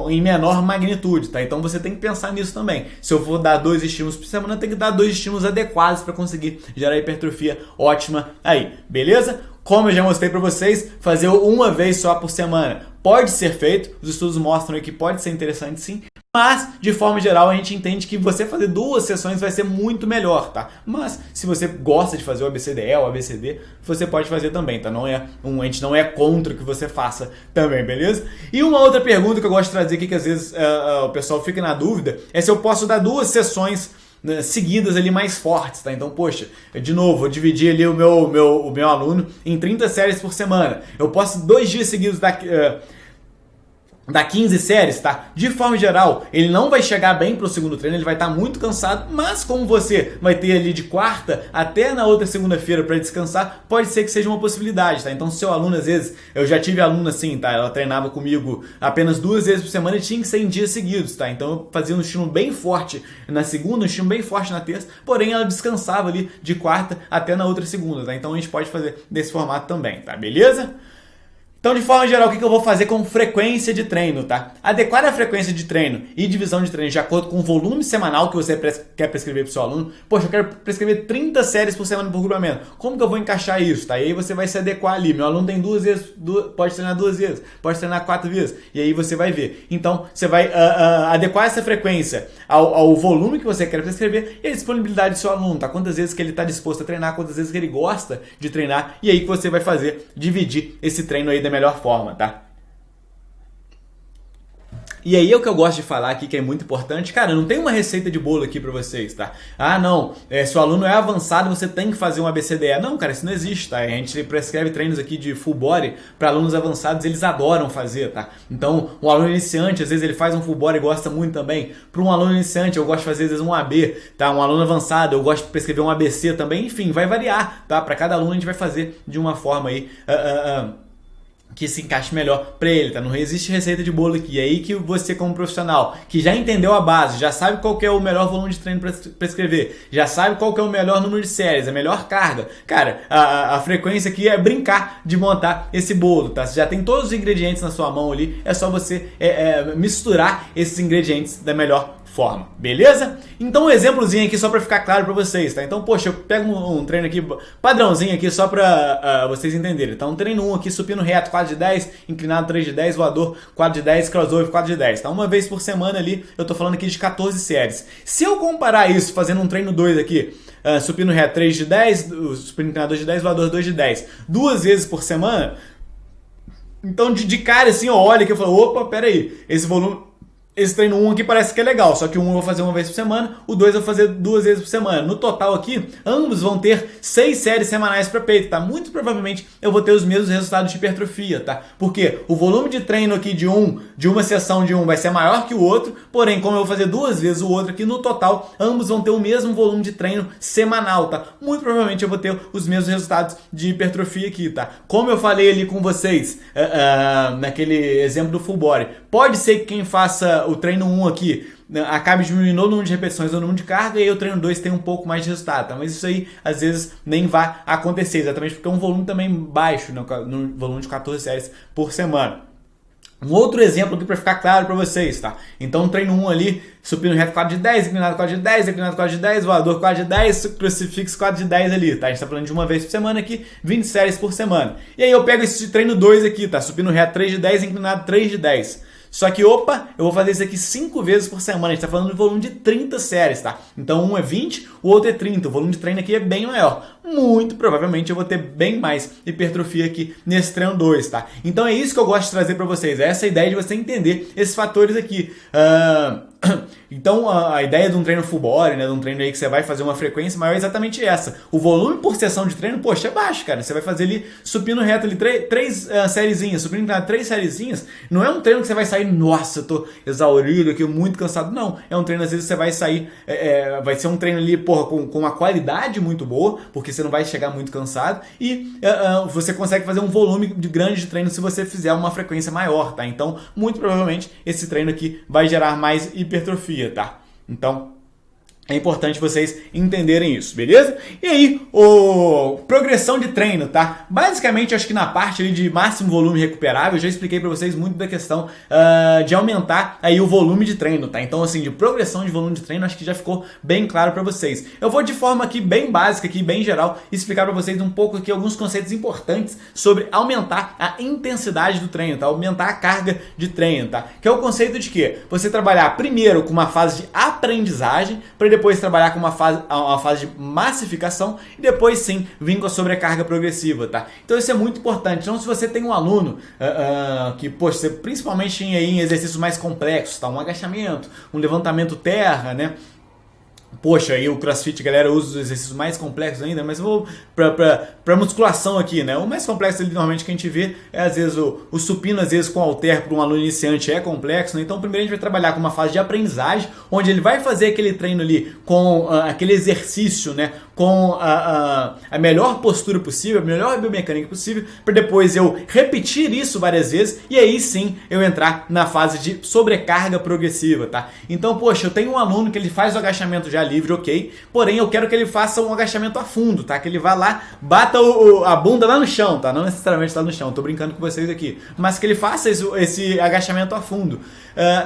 em menor magnitude, tá? Então você tem que pensar nisso também. Se eu vou dar 2 estímulos por semana, eu tenho que dar 2 estímulos adequados para conseguir gerar hipertrofia ótima aí, beleza? Como eu já mostrei para vocês, fazer uma vez só por semana pode ser feito, os estudos mostram aí que pode ser interessante sim, mas, de forma geral, a gente entende que você fazer 2 sessões vai ser muito melhor, tá? Mas, se você gosta de fazer o ABCDE ou ABCD, você pode fazer também, tá? A gente não é contra que você faça também, beleza? E uma outra pergunta que eu gosto de trazer aqui, que às vezes o pessoal fica na dúvida, é se eu posso dar 2 sessões seguidas ali mais fortes, tá? Então, poxa, de novo, vou dividir ali o meu aluno em 30 séries por semana. Eu posso 2 dias seguidos dar 15 séries, tá? De forma geral, ele não vai chegar bem pro segundo treino, ele vai estar muito cansado, mas como você vai ter ali de quarta até na outra segunda-feira para descansar, pode ser que seja uma possibilidade, tá? Então, seu aluno, às vezes, eu já tive aluna assim, tá? Ela treinava comigo apenas 2 vezes por semana e tinha que ser em dias seguidos, tá? Então, eu fazia um estímulo bem forte na segunda, um estímulo bem forte na terça, porém, ela descansava ali de quarta até na outra segunda, tá? Então, a gente pode fazer desse formato também, tá? Beleza? Então, de forma geral, o que eu vou fazer com frequência de treino, tá? Adequar a frequência de treino e divisão de treino de acordo com o volume semanal que você quer prescrever para o seu aluno. Poxa, eu quero prescrever 30 séries por semana por grupamento. Como que eu vou encaixar isso, tá? E aí você vai se adequar ali. Meu aluno tem 2 vezes, pode treinar 2 vezes, pode treinar 4 vezes. E aí você vai ver. Então, você vai adequar essa frequência ao volume que você quer prescrever e a disponibilidade do seu aluno, tá? Quantas vezes que ele está disposto a treinar, quantas vezes que ele gosta de treinar. E aí que você vai fazer, dividir esse treino aí da melhor forma, tá? E aí é o que eu gosto de falar aqui, que é muito importante. Cara, não tem uma receita de bolo aqui pra vocês, tá? Ah, não, se o aluno é avançado, você tem que fazer um ABCDE. Não, cara, isso não existe, tá? A gente prescreve treinos aqui de full body para alunos avançados, eles adoram fazer, tá? Então, um aluno iniciante, às vezes ele faz um full body e gosta muito também. Para um aluno iniciante, eu gosto de fazer às vezes um AB, tá? Um aluno avançado, eu gosto de prescrever um ABC também. Enfim, vai variar, tá? Para cada aluno a gente vai fazer de uma forma aí... que se encaixe melhor para ele, tá? Não existe receita de bolo aqui. É aí que você, como profissional, que já entendeu a base, já sabe qual que é o melhor volume de treino para prescrever, já sabe qual que é o melhor número de séries, a melhor carga. Cara, a frequência aqui é brincar de montar esse bolo, tá? Você já tem todos os ingredientes na sua mão ali, é só você misturar esses ingredientes da melhor forma, beleza? Então um exemplozinho aqui só para ficar claro para vocês, tá? Então, poxa, eu pego um treino aqui, padrãozinho aqui só para vocês entenderem. Então, um treino 1 aqui, supino reto, quadro de 10, inclinado 3 de 10, voador, quadro de 10, crossover, quadro de 10, tá? Uma vez por semana ali, eu tô falando aqui de 14 séries. Se eu comparar isso fazendo um treino 2 aqui, supino reto 3 de 10, supino inclinado 2 de 10, voador 2 de 10, 2 vezes por semana, então de cara assim, eu olho aqui e falo, opa, pera aí, esse treino 1 aqui parece que é legal, só que o 1 eu vou fazer uma vez por semana, o 2 eu vou fazer 2 vezes por semana. No total aqui, ambos vão ter 6 séries semanais para peito, tá? Muito provavelmente eu vou ter os mesmos resultados de hipertrofia, tá? Porque o volume de treino aqui de uma sessão de um vai ser maior que o outro, porém, como eu vou fazer 2 vezes o outro aqui, no total, ambos vão ter o mesmo volume de treino semanal, tá? Muito provavelmente eu vou ter os mesmos resultados de hipertrofia aqui, tá? Como eu falei ali com vocês, naquele exemplo do full body, pode ser que quem faça o treino 1 aqui acabe diminuindo o número de repetições ou o número de carga, e aí o treino 2 tem um pouco mais de resultado, tá? Mas isso aí às vezes nem vai acontecer, exatamente porque é um volume também baixo, no volume de 14 séries por semana. Um outro exemplo aqui para ficar claro para vocês, tá? Então, treino 1 ali, supino reto quadro de 10, inclinado quadro de 10, inclinado quadro de 10, voador quadro de 10, crucifixo quadro de 10 ali, tá? A gente tá falando de uma vez por semana aqui, 20 séries por semana. E aí eu pego esse treino 2 aqui, tá? Supino reto 3 de 10, inclinado 3 de 10. Só que, opa, eu vou fazer isso aqui 5 vezes por semana. A gente está falando de volume de 30 séries, tá? Então, um é 20, o outro é 30. O volume de treino aqui é bem maior. muito provavelmente eu vou ter bem mais hipertrofia aqui nesse treino 2, tá? Então é isso que eu gosto de trazer para vocês, é essa ideia de você entender esses fatores aqui. Então a ideia de um treino full body, né, de um treino aí que você vai fazer uma frequência maior é exatamente essa. O volume por sessão de treino, poxa, é baixo, cara. Você vai fazer ali supino reto ali, três sériezinhas, supino inclinado 3 sériezinhas. Não é um treino que você vai sair, nossa, eu tô exaurido aqui, muito cansado. Não, é um treino às vezes você vai sair, vai ser um treino ali, porra, com uma qualidade muito boa, porque você não vai chegar muito cansado e você consegue fazer um volume grande de treino se você fizer uma frequência maior, tá? Então, muito provavelmente esse treino aqui vai gerar mais hipertrofia, tá? Então, é importante vocês entenderem isso, beleza? E aí, progressão de treino, tá? Basicamente, acho que na parte ali de máximo volume recuperável, eu já expliquei pra vocês muito da questão de aumentar aí o volume de treino, tá? Então, assim, de progressão de volume de treino, acho que já ficou bem claro pra vocês. Eu vou de forma aqui bem básica, aqui bem geral, explicar pra vocês um pouco aqui alguns conceitos importantes sobre aumentar a intensidade do treino, tá? Aumentar a carga de treino, tá? Que é o conceito de quê? Você trabalhar primeiro com uma fase de aprendizagem, para depois trabalhar com uma fase de massificação e depois sim vir com a sobrecarga progressiva, tá? Então isso é muito importante. Então se você tem um aluno que, poxa, principalmente em exercícios mais complexos, tá? Um agachamento, um levantamento terra, né? Poxa, aí o CrossFit, galera, usa os exercícios mais complexos ainda, mas eu vou pra musculação aqui, né? O mais complexo ali, normalmente, que a gente vê é, às vezes, o supino, às vezes, com halter para um aluno iniciante é complexo, né? Então, primeiro a gente vai trabalhar com uma fase de aprendizagem, onde ele vai fazer aquele treino ali com aquele exercício, né? Com a melhor postura possível, a melhor biomecânica possível, para depois eu repetir isso várias vezes e aí sim eu entrar na fase de sobrecarga progressiva, tá? Então, poxa, eu tenho um aluno que ele faz o agachamento já livre, ok, porém eu quero que ele faça um agachamento a fundo, tá? Que ele vá lá, bata a bunda lá no chão, tá? Não necessariamente lá no chão, tô brincando com vocês aqui, mas que ele faça esse agachamento a fundo.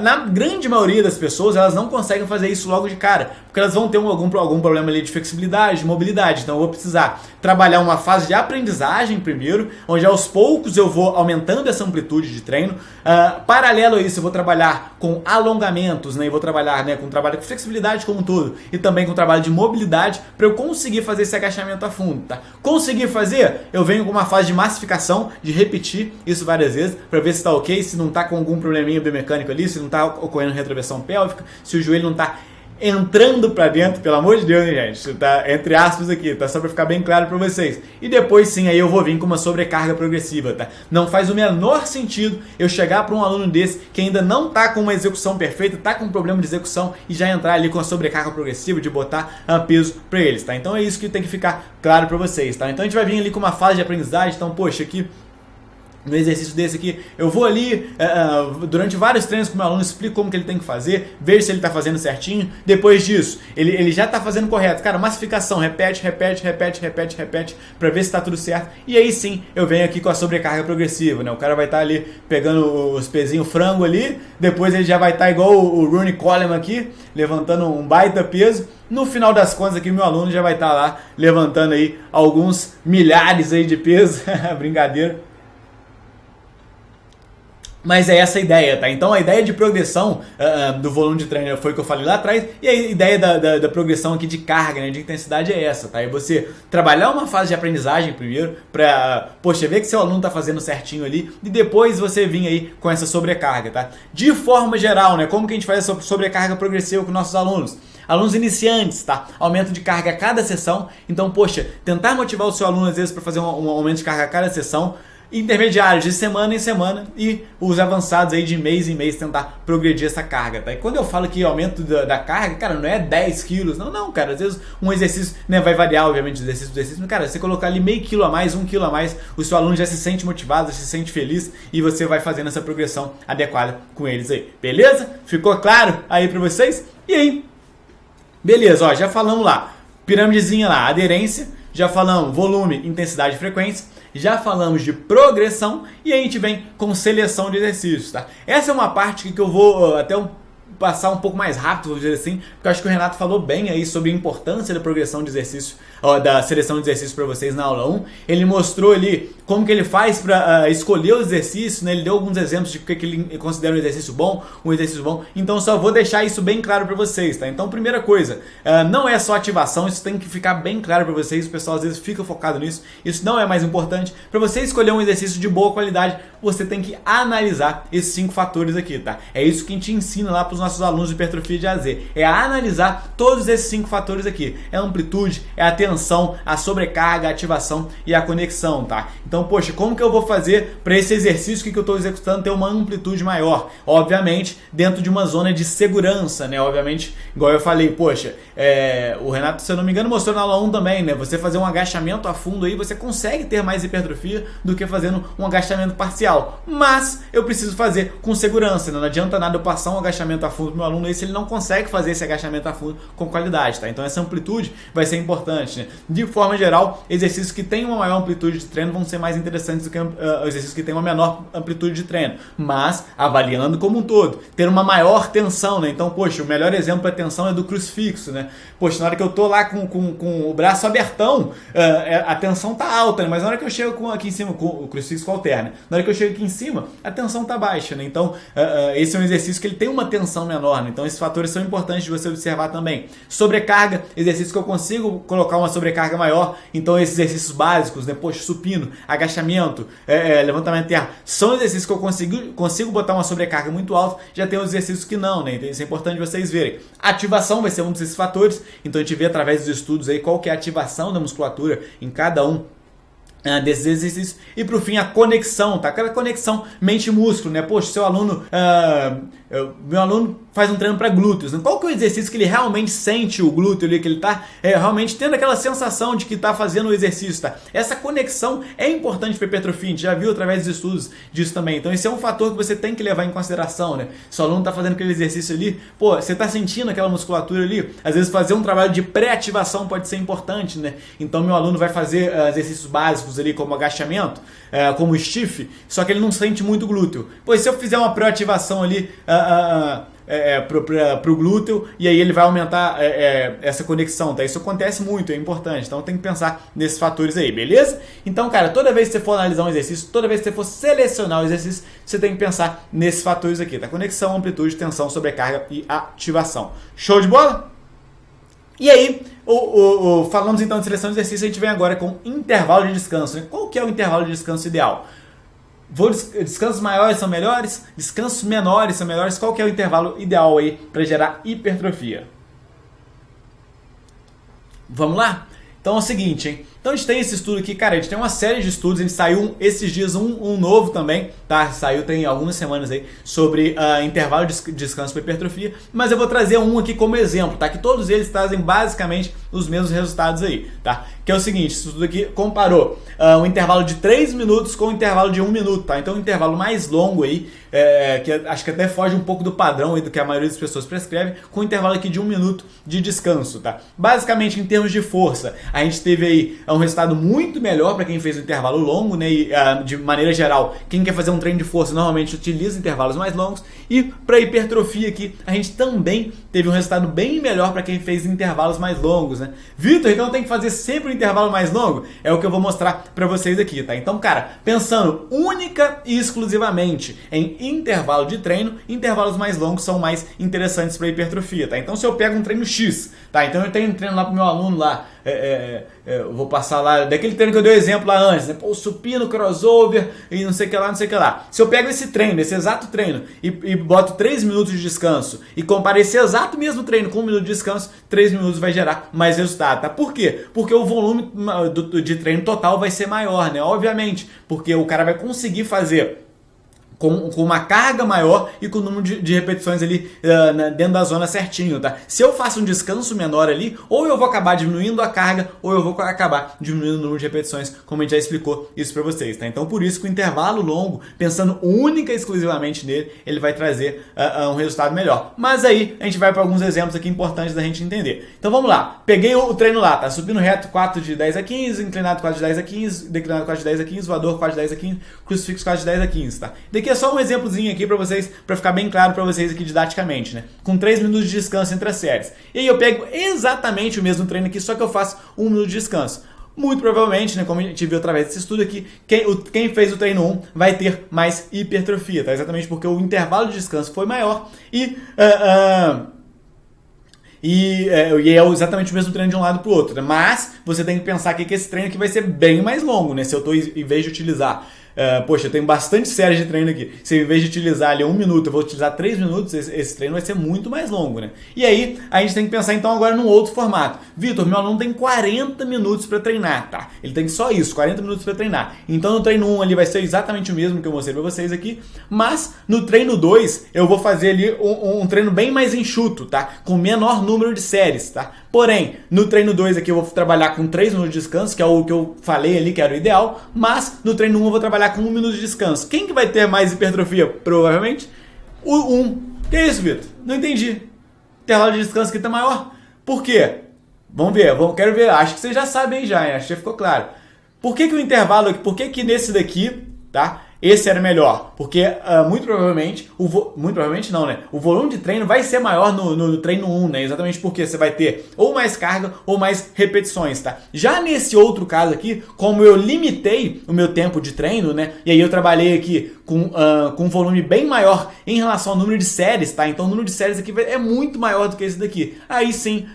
Na grande maioria das pessoas, elas não conseguem fazer isso logo de cara, porque elas vão ter algum problema ali de flexibilidade, de mobilidade. Então eu vou precisar trabalhar uma fase de aprendizagem primeiro, onde aos poucos eu vou aumentando essa amplitude de treino. Paralelo a isso, eu vou trabalhar com alongamentos, né? E vou trabalhar, né, com trabalho com flexibilidade como um todo e também com trabalho de mobilidade para eu conseguir fazer esse agachamento a fundo, tá? Conseguir fazer, eu venho com uma fase de massificação, de repetir isso várias vezes para ver se está ok, se não está com algum probleminha biomecânico ali, se não está ocorrendo retroversão pélvica, se o joelho não está entrando pra dentro, pelo amor de Deus, hein, gente? Tá entre aspas aqui, tá? Só pra ficar bem claro pra vocês. E depois sim, aí eu vou vir com uma sobrecarga progressiva, tá? Não faz o menor sentido eu chegar pra um aluno desse que ainda não tá com uma execução perfeita, tá com um problema de execução e já entrar ali com a sobrecarga progressiva de botar peso pra eles, tá? Então é isso que tem que ficar claro pra vocês, tá? Então a gente vai vir ali com uma fase de aprendizagem, então, poxa, aqui no exercício desse aqui, eu vou ali durante vários treinos com o meu aluno, explico como que ele tem que fazer, vejo se ele está fazendo certinho. Depois disso, ele já está fazendo correto. Cara, massificação, repete para ver se está tudo certo. E aí sim, eu venho aqui com a sobrecarga progressiva, né? O cara vai estar ali pegando os pezinhos frango ali, depois ele já vai estar igual o Ronnie Coleman aqui, levantando um baita peso. No final das contas aqui, meu aluno já vai estar lá levantando aí alguns milhares aí de peso. Brincadeira. Mas é essa a ideia, tá? Então a ideia de progressão do volume de treino foi o que eu falei lá atrás. E a ideia da progressão aqui de carga, né, de intensidade é essa, tá? É você trabalhar uma fase de aprendizagem primeiro pra, poxa, ver que seu aluno tá fazendo certinho ali. E depois você vir aí com essa sobrecarga, tá? De forma geral, né? Como que a gente faz essa sobrecarga progressiva com nossos alunos? Alunos iniciantes, tá? Aumento de carga a cada sessão. Então, poxa, tentar motivar o seu aluno às vezes para fazer um aumento de carga a cada sessão. Intermediários de semana em semana e os avançados aí de mês em mês tentar progredir essa carga, tá? E quando eu falo que aumento da carga, cara, não é 10 quilos, não, cara, às vezes um exercício, né, vai variar obviamente de exercício, mas cara, você colocar ali meio quilo a mais, 1 quilo a mais, o seu aluno já se sente motivado, se sente feliz e você vai fazendo essa progressão adequada com eles aí, beleza? Ficou claro aí pra vocês? E aí? Beleza, ó, já falamos lá, piramidezinha lá, aderência, já falamos volume, intensidade e frequência, já falamos de progressão e a gente vem com seleção de exercícios, tá? Essa é uma parte que eu vou até passar um pouco mais rápido, vou dizer assim, porque eu acho que o Renato falou bem aí sobre a importância da progressão de exercício da seleção de exercícios para vocês na aula 1. Ele mostrou ali como que ele faz para escolher os exercícios, né? Ele deu alguns exemplos de o que ele considera um exercício bom, então só vou deixar isso bem claro para vocês, tá? Então, primeira coisa, não é só ativação, isso tem que ficar bem claro para vocês, o pessoal às vezes fica focado nisso, isso não é mais importante. Para você escolher um exercício de boa qualidade, você tem que analisar esses 5 fatores aqui, tá? É isso que a gente ensina lá para os nossos alunos de hipertrofia de A a Z, é analisar todos esses 5 fatores aqui, é a amplitude, é a tensão, a sobrecarga, a ativação e a conexão, tá? Então, poxa, como que eu vou fazer para esse exercício que eu estou executando ter uma amplitude maior? Obviamente, dentro de uma zona de segurança, né? Obviamente, igual eu falei, poxa, o Renato, se eu não me engano, mostrou na aula 1 também, né? Você fazer um agachamento a fundo aí, você consegue ter mais hipertrofia do que fazendo um agachamento parcial. Mas eu preciso fazer com segurança, né? Não adianta nada eu passar um agachamento a fundo pro meu aluno aí se ele não consegue fazer esse agachamento a fundo com qualidade, tá? Então essa amplitude vai ser importante, né? De forma geral, exercícios que têm uma maior amplitude de treino vão ser mais interessantes do que exercícios que têm uma menor amplitude de treino, mas avaliando como um todo, ter uma maior tensão, né? Então, poxa, o melhor exemplo para tensão é do crucifixo, né? Poxa, na hora que eu tô lá com o braço abertão, a tensão tá alta, né? Mas na hora que eu chego aqui em cima, com o crucifixo alterna, na hora que eu chego aqui em cima, a tensão tá baixa, né? Então, esse é um exercício que ele tem uma tensão menor, né? Então, esses fatores são importantes de você observar também. Sobrecarga, exercício que eu consigo colocar uma sobrecarga maior, então esses exercícios básicos, né? Poxa, supino, agachamento, levantamento de terra, são exercícios que eu consigo botar uma sobrecarga muito alta, já tem os exercícios que não, né? Então, isso é importante vocês verem. Ativação vai ser um desses fatores, então a gente vê através dos estudos aí qual que é a ativação da musculatura em cada um desses exercícios. E por fim, a conexão, tá? Aquela conexão mente-músculo, né? Poxa, seu aluno, meu aluno faz um treino para glúteos, né? Qual que é o exercício que ele realmente sente o glúteo ali, que ele tá realmente tendo aquela sensação de que tá fazendo o exercício, tá? Essa conexão é importante para hipertrofia, a gente já viu através dos estudos disso também. Então esse é um fator que você tem que levar em consideração, né? Se o aluno tá fazendo aquele exercício ali, pô, você tá sentindo aquela musculatura ali, às vezes fazer um trabalho de pré-ativação pode ser importante, né? Então meu aluno vai fazer exercícios básicos ali, como agachamento, como stiff, só que ele não sente muito glúteo. Pois se eu fizer uma pré-ativação ali pro glúteo, e aí ele vai aumentar essa conexão, tá? Isso acontece muito, é importante, então tem que pensar nesses fatores aí, beleza? Então, cara, toda vez que você for analisar um exercício, toda vez que você for selecionar o exercício, você tem que pensar nesses fatores aqui, tá? Conexão, amplitude, tensão, sobrecarga e ativação. Show de bola? E aí, falamos então de seleção de exercício, a gente vem agora com intervalo de descanso, né? Qual que é o intervalo de descanso ideal? Descansos maiores são melhores, descansos menores são melhores. Qual que é o intervalo ideal aí para gerar hipertrofia? Vamos lá? Então é o seguinte, hein? Então a gente tem esse estudo aqui, cara, a gente tem uma série de estudos, a gente saiu esses dias um novo também, tá? Saiu tem algumas semanas aí, sobre intervalo de descanso para hipertrofia, mas eu vou trazer um aqui como exemplo, tá? Que todos eles trazem basicamente os mesmos resultados aí, tá? Que é o seguinte, esse estudo aqui comparou um intervalo de 3 minutos com um intervalo de 1 minuto, tá? Então um intervalo mais longo aí, que acho que até foge um pouco do padrão aí do que a maioria das pessoas prescreve, com um intervalo aqui de 1 minuto de descanso, tá? Basicamente, em termos de força, a gente teve aí um resultado muito melhor para quem fez um intervalo longo, né? E de maneira geral, quem quer fazer um treino de força normalmente utiliza intervalos mais longos. E para hipertrofia aqui, a gente também teve um resultado bem melhor para quem fez intervalos mais longos, né? Vitor, então tem que fazer sempre um intervalo mais longo? É o que eu vou mostrar para vocês aqui, tá? Então, cara, pensando única e exclusivamente em intervalo de treino, intervalos mais longos são mais interessantes para hipertrofia, tá? Então, se eu pego um treino X, tá? Então eu tenho um treino lá pro meu aluno lá, eu vou passar lá, daquele treino que eu dei o exemplo lá antes, né? Pô, supino, crossover e não sei o que lá, não sei o que lá. Se eu pego esse treino, esse exato treino, e boto 3 minutos de descanso e comparo esse exato mesmo treino com 1 minuto de descanso, 3 minutos vai gerar mais resultado, tá? Por quê? Porque o volume de treino total vai ser maior, né? Obviamente, porque o cara vai conseguir fazer com uma carga maior e com o número de repetições ali dentro da zona certinho, tá? Se eu faço um descanso menor ali, ou eu vou acabar diminuindo a carga, ou eu vou acabar diminuindo o número de repetições, como a gente já explicou isso pra vocês, tá? Então, por isso que o intervalo longo, pensando única e exclusivamente nele, ele vai trazer um resultado melhor. Mas aí, a gente vai para alguns exemplos aqui importantes da gente entender. Então, vamos lá. Peguei o treino lá, tá? Supino reto 4 de 10 a 15, inclinado 4 de 10 a 15, declinado 4 de 10 a 15, voador 4 de 10 a 15, crucifixo 4 de 10 a 15, tá? Daqui aqui é só um exemplozinho aqui para vocês, para ficar bem claro para vocês aqui didaticamente, né? Com 3 minutos de descanso entre as séries. E aí eu pego exatamente o mesmo treino aqui, só que eu faço 1 minuto de descanso. Muito provavelmente, né, como a gente viu através desse estudo aqui, quem fez o treino 1 vai ter mais hipertrofia, tá? Exatamente porque o intervalo de descanso foi maior e é exatamente o mesmo treino de um lado para o outro, né? Mas você tem que pensar aqui que esse treino aqui vai ser bem mais longo, né? Se eu estou, em vez de utilizar, poxa, eu tenho bastante séries de treino aqui. Se em vez de utilizar ali 1 minuto, eu vou utilizar 3 minutos, esse treino vai ser muito mais longo, né? E aí, a gente tem que pensar então agora num outro formato. Vitor, meu aluno tem 40 minutos para treinar, tá? Ele tem só isso, 40 minutos para treinar. Então no treino 1 ali vai ser exatamente o mesmo que eu mostrei para vocês aqui, mas no treino 2 eu vou fazer ali um treino bem mais enxuto, tá? Com menor número de séries, tá? Porém, no treino 2 aqui eu vou trabalhar com 3 minutos de descanso, que é o que eu falei ali, que era o ideal, mas no treino 1 eu vou trabalhar com 1 minuto de descanso. Quem que vai ter mais hipertrofia? Provavelmente o 1. Que é isso, Vitor? Não entendi. O intervalo de descanso aqui tá maior. Por quê? Vamos ver, quero ver. Acho que vocês já sabem já, acho que já ficou claro. Por que o intervalo aqui, por que nesse daqui, tá? Esse era melhor, porque muito provavelmente, muito provavelmente não, né? O volume de treino vai ser maior no treino 1, né? Exatamente porque você vai ter ou mais carga ou mais repetições, tá? Já nesse outro caso aqui, como eu limitei o meu tempo de treino, né? E aí eu trabalhei aqui com um volume bem maior em relação ao número de séries, tá? Então o número de séries aqui é muito maior do que esse daqui. Aí sim,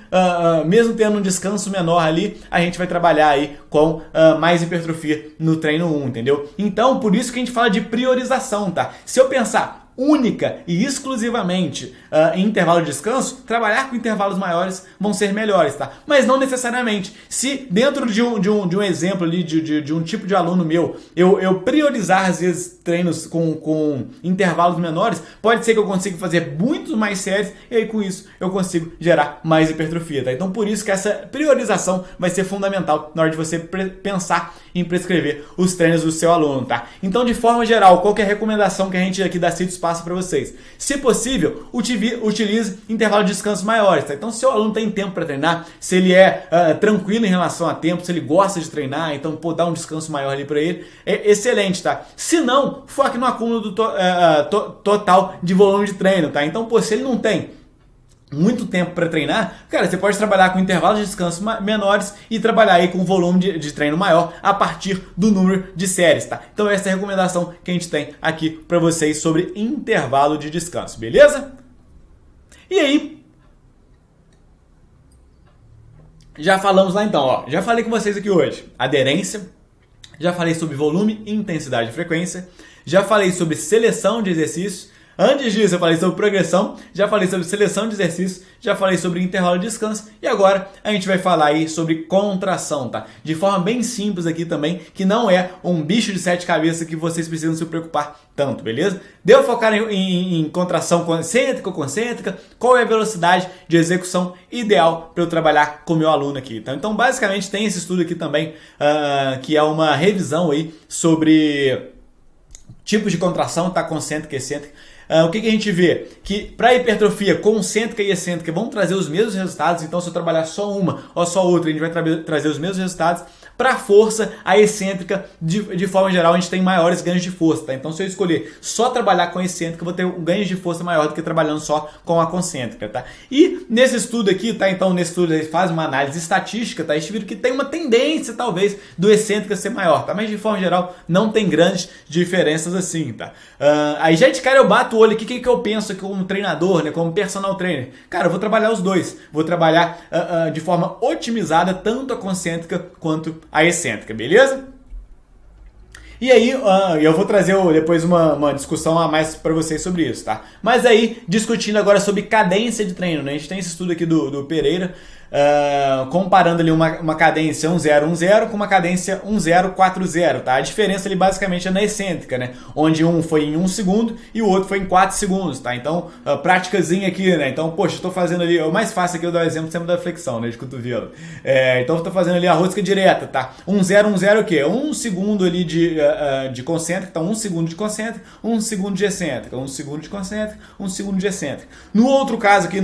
mesmo tendo um descanso menor ali, a gente vai trabalhar aí com mais hipertrofia no treino 1, entendeu? Então, por isso que a gente fala de priorização, tá? Se eu pensar única e exclusivamente em intervalo de descanso, trabalhar com intervalos maiores vão ser melhores, tá? Mas não necessariamente. Se dentro de um exemplo ali, de um tipo de aluno meu, eu priorizar às vezes treinos com intervalos menores, pode ser que eu consiga fazer muito mais séries e aí com isso eu consigo gerar mais hipertrofia, tá? Então por isso que essa priorização vai ser fundamental na hora de você pensar em prescrever os treinos do seu aluno, tá? Então de forma geral, qual que é a recomendação que a gente aqui da CITES passa para vocês? Se possível, utilize intervalos de descanso maiores, tá? Então se o aluno tem tempo para treinar, se ele é tranquilo em relação a tempo, se ele gosta de treinar, então dar um descanso maior ali para ele, é excelente, tá? Se não, foque no acúmulo total de volume de treino, tá? Então, se ele não tem muito tempo para treinar, cara, você pode trabalhar com intervalos de descanso menores e trabalhar aí com volume de treino maior a partir do número de séries, tá? Então essa é a recomendação que a gente tem aqui para vocês sobre intervalo de descanso, beleza? E aí, já falamos lá então, ó, já falei com vocês aqui hoje, aderência, já falei sobre volume, intensidade e frequência, já falei sobre seleção de exercícios. Antes disso eu falei sobre progressão, já falei sobre seleção de exercícios, já falei sobre intervalo de descanso e agora a gente vai falar aí sobre contração, tá? De forma bem simples aqui também, que não é um bicho de 7 cabeças que vocês precisam se preocupar tanto, beleza? Deu focar em contração concêntrica ou concêntrica, qual é a velocidade de execução ideal para eu trabalhar com o meu aluno aqui, tá? Então basicamente tem esse estudo aqui também, que é uma revisão aí sobre tipos de contração, tá? Concêntrica e excêntrica. O que a gente vê? Que para hipertrofia concêntrica e excêntrica vão trazer os mesmos resultados, então se eu trabalhar só uma ou só outra, a gente vai trazer os mesmos resultados. Para força, a excêntrica, de forma geral, a gente tem maiores ganhos de força, tá? Então se eu escolher só trabalhar com a excêntrica, eu vou ter um ganho de força maior do que trabalhando só com a concêntrica, tá? E nesse estudo aqui, tá? Então nesse estudo eles fazem uma análise estatística, tá? Eles viram que tem uma tendência, talvez, do excêntrica ser maior, tá? Mas de forma geral, não tem grandes diferenças assim, tá? Aí já de cara eu bato o olho aqui, o que eu penso aqui como treinador, né? Como personal trainer? Cara, eu vou trabalhar os dois. Vou trabalhar de forma otimizada, tanto a concêntrica quanto a excêntrica, beleza? E aí, eu vou trazer depois uma discussão a mais para vocês sobre isso, tá? Mas aí, discutindo agora sobre cadência de treino, né? A gente tem esse estudo aqui do Pereira, comparando ali uma cadência 1-0-1-0 com uma cadência 1-0-4-0, tá? A diferença ali basicamente é na excêntrica, né? Onde um foi em 1 segundo e o outro foi em 4 segundos, tá? Então, práticazinha aqui, né? Então, poxa, estou fazendo ali, o mais fácil aqui eu dar o exemplo sempre da flexão, né? De cotovelo. Então, estou fazendo ali a rosca direta, tá? 1-0-1-0 o quê? 1 segundo ali de concêntrica, então 1 segundo de concêntrica, 1 segundo de excêntrica, 1 segundo de concêntrica, 1 segundo de excêntrica. No outro caso aqui,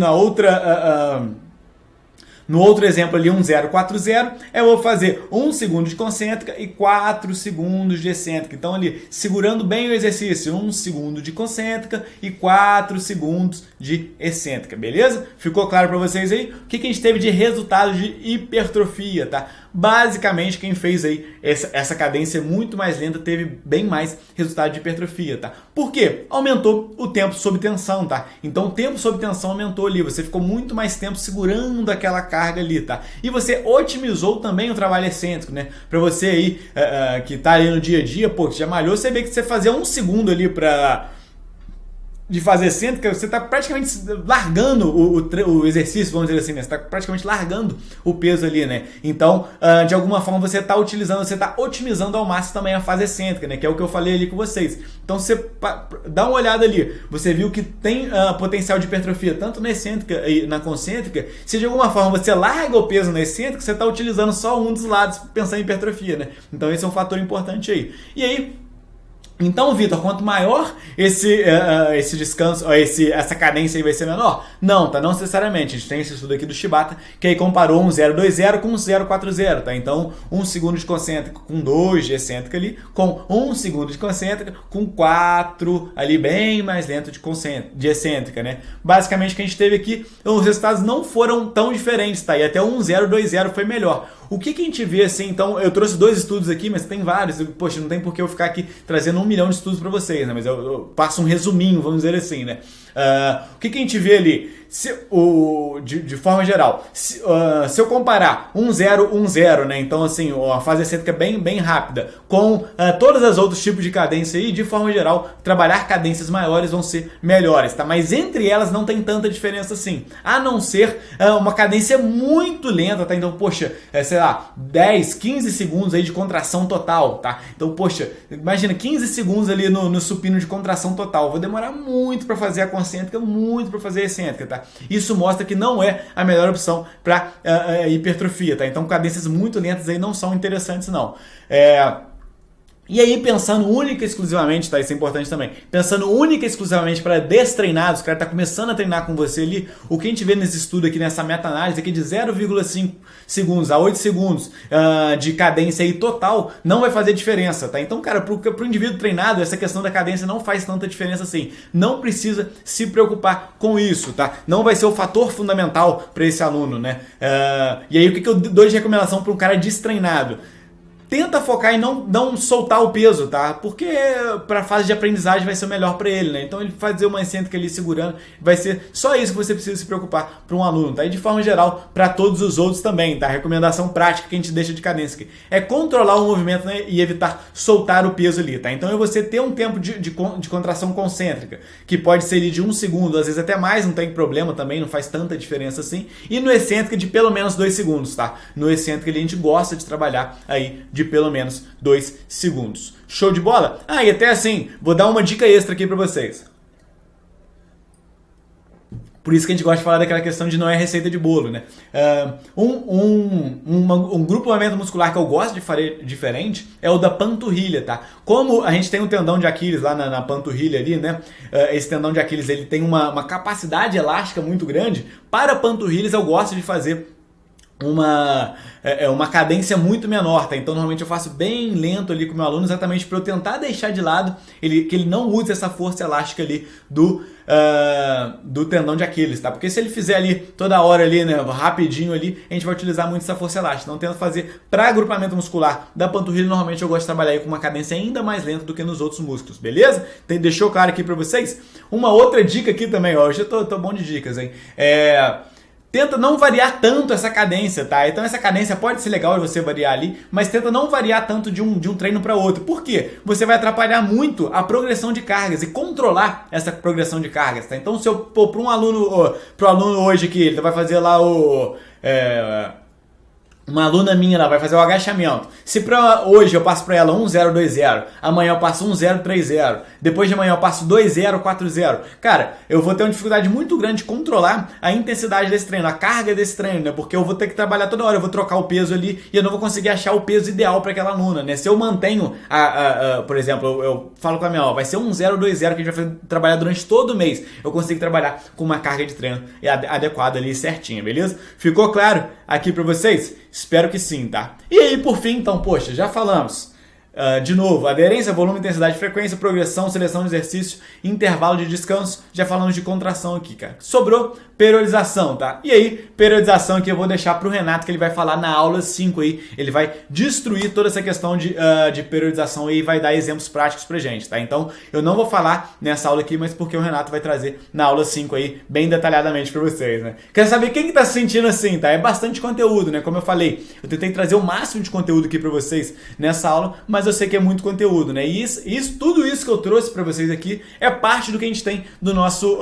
No outro exemplo ali, 1040, eu vou fazer 1 segundo de concêntrica e 4 segundos de excêntrica. Então ali, segurando bem o exercício, 1 segundo de concêntrica e 4 segundos de excêntrica, beleza? Ficou claro para vocês aí? O que a gente teve de resultado de hipertrofia, tá? Basicamente, quem fez aí essa cadência muito mais lenta teve bem mais resultado de hipertrofia, tá? Por quê? Aumentou o tempo sob tensão, tá? Então o tempo sob tensão aumentou ali, você ficou muito mais tempo segurando aquela carga ali, tá? E você otimizou também o trabalho excêntrico, né? Pra você aí, que tá ali no dia a dia, pô, que já malhou, você vê que você fazia 1 segundo ali de fazer excêntrica, você está praticamente largando o exercício, vamos dizer assim, né? Você está praticamente largando o peso ali, né? Então, de alguma forma, você está otimizando ao máximo também a fase excêntrica, né? Que é o que eu falei ali com vocês. Então, você dá uma olhada ali, você viu que tem potencial de hipertrofia tanto na excêntrica e na concêntrica. Se de alguma forma você larga o peso na excêntrica, você está utilizando só um dos lados pensando em hipertrofia, né? Então, esse é um fator importante aí. E aí, então, Vitor, quanto maior esse descanso, essa cadência aí vai ser menor? Não, tá? Não necessariamente. A gente tem esse estudo aqui do Shibata, que aí comparou um 020 com um 040, tá? Então, 1 segundo de concêntrica com 2 de excêntrica ali, com 1 segundo de concêntrica com 4 ali, bem mais lento de excêntrica, né? Basicamente, o que a gente teve aqui, os resultados não foram tão diferentes, tá? E até um 020 foi melhor. O que a gente vê assim, então, eu trouxe 2 estudos aqui, mas tem vários, poxa, não tem por que eu ficar aqui trazendo 1 milhão de estudos para vocês, né? Mas eu passo um resuminho, vamos dizer assim, né? O que a gente vê ali? De forma geral, se eu comparar 1010, né? Então, assim, a fase excêntrica bem rápida, com todos os outros tipos de cadência aí, de forma geral, trabalhar cadências maiores vão ser melhores, tá? Mas entre elas não tem tanta diferença assim, a não ser uma cadência muito lenta, tá? Então, poxa, sei lá, 10, 15 segundos aí de contração total, tá? Então, poxa, imagina 15 segundos ali no supino de contração total. Vou demorar muito para fazer a concêntrica, muito para fazer a excêntrica, tá? Isso mostra que não é a melhor opção para hipertrofia, tá? Então, cadências muito lentas aí não são interessantes, não. E aí, pensando única e exclusivamente, tá? Isso é importante também. Pensando única e exclusivamente para destreinados, o cara tá começando a treinar com você ali, o que a gente vê nesse estudo aqui, nessa meta-análise aqui de 0,5 segundos a 8 segundos de cadência aí total, não vai fazer diferença, tá? Então, cara, pro indivíduo treinado, essa questão da cadência não faz tanta diferença assim. Não precisa se preocupar com isso, tá? Não vai ser o fator fundamental para esse aluno, né? E aí, o que eu dou de recomendação para um cara destreinado? Tenta focar em não soltar o peso, tá? Porque para a fase de aprendizagem vai ser o melhor para ele, né? Então ele fazer uma excêntrica ali segurando, vai ser só isso que você precisa se preocupar para um aluno, tá? E de forma geral, para todos os outros também, tá? A recomendação prática que a gente deixa de cadência aqui é controlar o movimento, né? E evitar soltar o peso ali, tá? Então é você ter um tempo de contração concêntrica, que pode ser de 1 segundo, às vezes até mais, não tem problema também, não faz tanta diferença assim. E no excêntrica de pelo menos 2 segundos, tá? No excêntrica a gente gosta de trabalhar aí de pelo menos 2 segundos. Show de bola? E até assim, vou dar uma dica extra aqui para vocês. Por isso que a gente gosta de falar daquela questão de não é receita de bolo, né? Um grupamento muscular que eu gosto de fazer diferente é o da panturrilha, tá? Como a gente tem um tendão de Aquiles lá na panturrilha ali, né? Esse tendão de Aquiles ele tem uma capacidade elástica muito grande. Para panturrilhas eu gosto de fazer uma cadência muito menor, tá? Então normalmente eu faço bem lento ali com o meu aluno, exatamente para eu tentar deixar de lado que ele não use essa força elástica ali do tendão de Aquiles, tá? Porque se ele fizer ali toda hora ali, né, rapidinho ali, a gente vai utilizar muito essa força elástica. Então tento fazer para agrupamento muscular da panturrilha, normalmente eu gosto de trabalhar aí com uma cadência ainda mais lenta do que nos outros músculos, beleza? Deixou claro aqui para vocês? Uma outra dica aqui também, ó, hoje eu tô bom de dicas, hein? Tenta não variar tanto essa cadência, tá? Então essa cadência pode ser legal de você variar ali, mas tenta não variar tanto de um treino para outro. Por quê? Você vai atrapalhar muito a progressão de cargas e controlar essa progressão de cargas, tá? Então se eu pôr para pro aluno hoje que ele vai fazer lá uma aluna minha, ela vai fazer o agachamento. Se pra hoje eu passo para ela 1020, amanhã eu passo 1030, depois de amanhã eu passo 2040, cara, eu vou ter uma dificuldade muito grande de controlar a intensidade desse treino, a carga desse treino, né? Porque eu vou ter que trabalhar toda hora, eu vou trocar o peso ali e eu não vou conseguir achar o peso ideal para aquela aluna, né? Se eu mantenho, por exemplo, eu falo com a minha aula, vai ser 1020 que a gente vai trabalhar durante todo o mês. Eu consigo trabalhar com uma carga de treino adequada ali, certinha, beleza? Ficou claro aqui para vocês? Espero que sim, tá? E aí, por fim, então, poxa, já falamos. De novo, aderência, volume, intensidade, frequência, progressão, seleção de exercício, intervalo de descanso. Já falamos de contração aqui, cara. Sobrou periodização, tá? E aí, periodização aqui eu vou deixar pro Renato, que ele vai falar na aula 5 aí. Ele vai destruir toda essa questão de periodização aí e vai dar exemplos práticos pra gente, tá? Então, eu não vou falar nessa aula aqui, mas porque o Renato vai trazer na aula 5 aí, bem detalhadamente pra vocês, né? Quero saber quem que tá se sentindo assim, tá? É bastante conteúdo, né? Como eu falei, eu tentei trazer o máximo de conteúdo aqui pra vocês nessa aula, mas eu sei que é muito conteúdo, né? E tudo isso que eu trouxe pra vocês aqui é parte do que a gente tem do nosso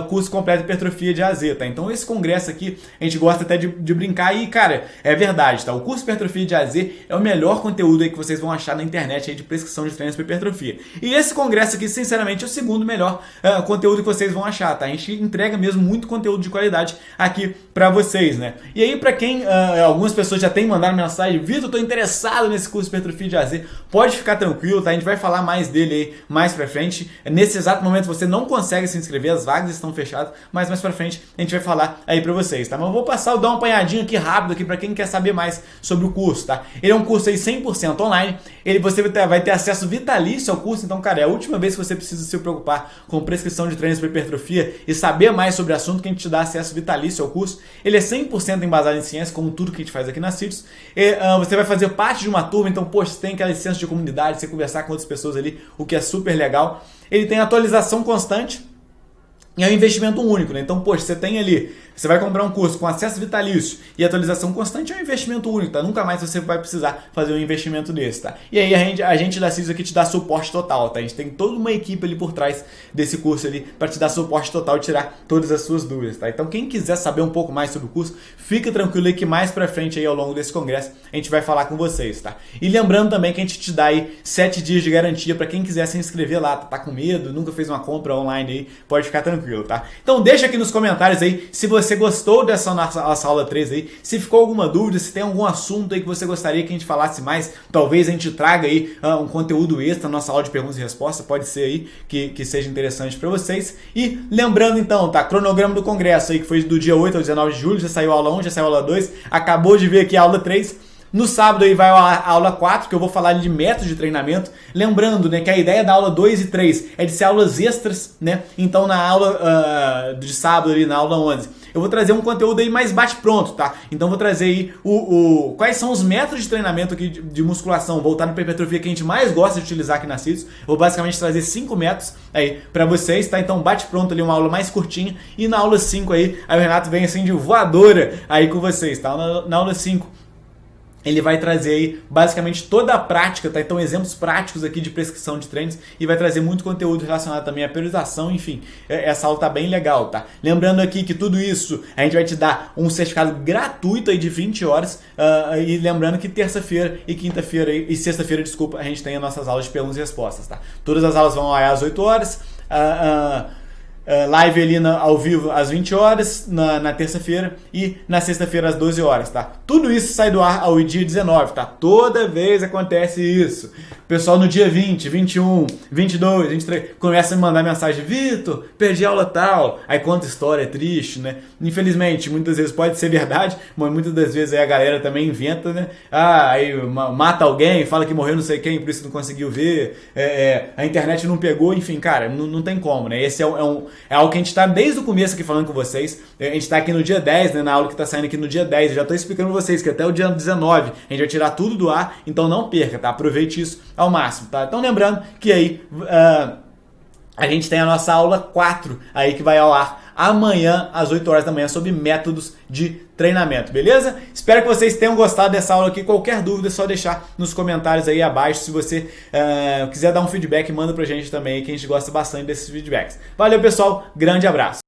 curso completo de hipertrofia de A a Z, tá? Então esse congresso aqui, a gente gosta até de brincar e, cara, é verdade, tá? O curso de hipertrofia de A a Z é o melhor conteúdo aí que vocês vão achar na internet aí de prescrição de treinos para hipertrofia. E esse congresso aqui, sinceramente, é o segundo melhor conteúdo que vocês vão achar, tá? A gente entrega mesmo muito conteúdo de qualidade aqui pra vocês, né? E aí, pra quem, algumas pessoas já têm mandado mensagem, Vitor, tô interessado nesse curso de hipertrofia de A a Z, pode ficar tranquilo, tá? A gente vai falar mais dele aí mais pra frente. Nesse exato momento você não consegue se inscrever, as vagas estão fechadas, mas mais pra frente a gente vai falar aí pra vocês, tá? Mas eu vou dar uma apanhadinha aqui rápido aqui pra quem quer saber mais sobre o curso, tá? Ele é um curso aí 100% online, você vai ter acesso vitalício ao curso, então, cara, é a última vez que você precisa se preocupar com prescrição de treinos para hipertrofia e saber mais sobre o assunto, que a gente te dá acesso vitalício ao curso. Ele é 100% embasado em ciência, como tudo que a gente faz aqui na CITES. Você vai fazer parte de uma turma, então, poxa, você tem aquela licença de comunidade, você conversar com outras pessoas ali, o que é super legal. Ele tem atualização constante e é um investimento único, né? Então, poxa, você vai comprar um curso com acesso vitalício e atualização constante, é um investimento único, tá? Nunca mais você vai precisar fazer um investimento desse, tá? E aí a gente da CITES aqui te dá suporte total, tá? A gente tem toda uma equipe ali por trás desse curso ali para te dar suporte total e tirar todas as suas dúvidas, tá? Então, quem quiser saber um pouco mais sobre o curso, fica tranquilo aí que mais pra frente aí ao longo desse congresso a gente vai falar com vocês, tá? E lembrando também que a gente te dá aí 7 dias de garantia para quem quiser se inscrever lá, tá com medo, nunca fez uma compra online aí, pode ficar tranquilo, tá? Então deixa aqui nos comentários aí se você gostou dessa nossa aula 3 aí, se ficou alguma dúvida, se tem algum assunto aí que você gostaria que a gente falasse mais, talvez a gente traga aí um conteúdo extra na nossa aula de perguntas e respostas, pode ser aí que seja interessante para vocês. E lembrando então, tá, cronograma do congresso aí que foi do dia 8 ao 19 de julho, já saiu a aula 1, já saiu a aula 2, acabou de ver aqui a aula 3. No sábado aí vai a aula 4, que eu vou falar de métodos de treinamento. Lembrando, né, que a ideia da aula 2 e 3 é de ser aulas extras, né? Então na aula de sábado ali, na aula 11, eu vou trazer um conteúdo aí mais bate-pronto, tá? Então vou trazer aí quais são os métodos de treinamento aqui de musculação voltado para hipertrofia que a gente mais gosta de utilizar aqui na CITES. Vou basicamente trazer 5 métodos aí para vocês, tá? Então bate-pronto ali, uma aula mais curtinha. E na aula 5 aí o Renato vem assim de voadora aí com vocês, tá? Na aula 5 ele vai trazer aí basicamente toda a prática, tá? Então exemplos práticos aqui de prescrição de treinos e vai trazer muito conteúdo relacionado também à periodização, enfim, essa aula tá bem legal, tá? Lembrando aqui que tudo isso a gente vai te dar um certificado gratuito aí de 20 horas e lembrando que terça-feira e quinta-feira e sexta-feira, desculpa, a gente tem as nossas aulas de perguntas e respostas, tá? Todas as aulas vão às 8 horas, live ali ao vivo às 20 horas na terça-feira e na sexta-feira às 12 horas, tá? Tudo isso sai do ar ao dia 19, tá? Toda vez acontece isso. O pessoal no dia 20, 21, 22, 23 começa a me mandar mensagem: Vitor, perdi a aula tal. Aí conta história, é triste, né? Infelizmente, muitas vezes pode ser verdade, mas muitas das vezes aí a galera também inventa, né? Aí mata alguém, fala que morreu não sei quem, por isso não conseguiu ver, a internet não pegou, enfim, cara, não tem como, né? Esse é algo que a gente está desde o começo aqui falando com vocês. A gente está aqui no dia 10, né, na aula que está saindo aqui no dia 10. Eu já estou explicando para vocês que até o dia 19 a gente vai tirar tudo do ar, então não perca, tá? Aproveite isso ao máximo, tá? Então lembrando que aí a gente tem a nossa aula 4 aí que vai ao ar amanhã às 8 horas da manhã sobre métodos de treinamento, beleza? Espero que vocês tenham gostado dessa aula aqui. Qualquer dúvida é só deixar nos comentários aí abaixo. Se você quiser dar um feedback, manda pra gente também, que a gente gosta bastante desses feedbacks. Valeu, pessoal. Grande abraço.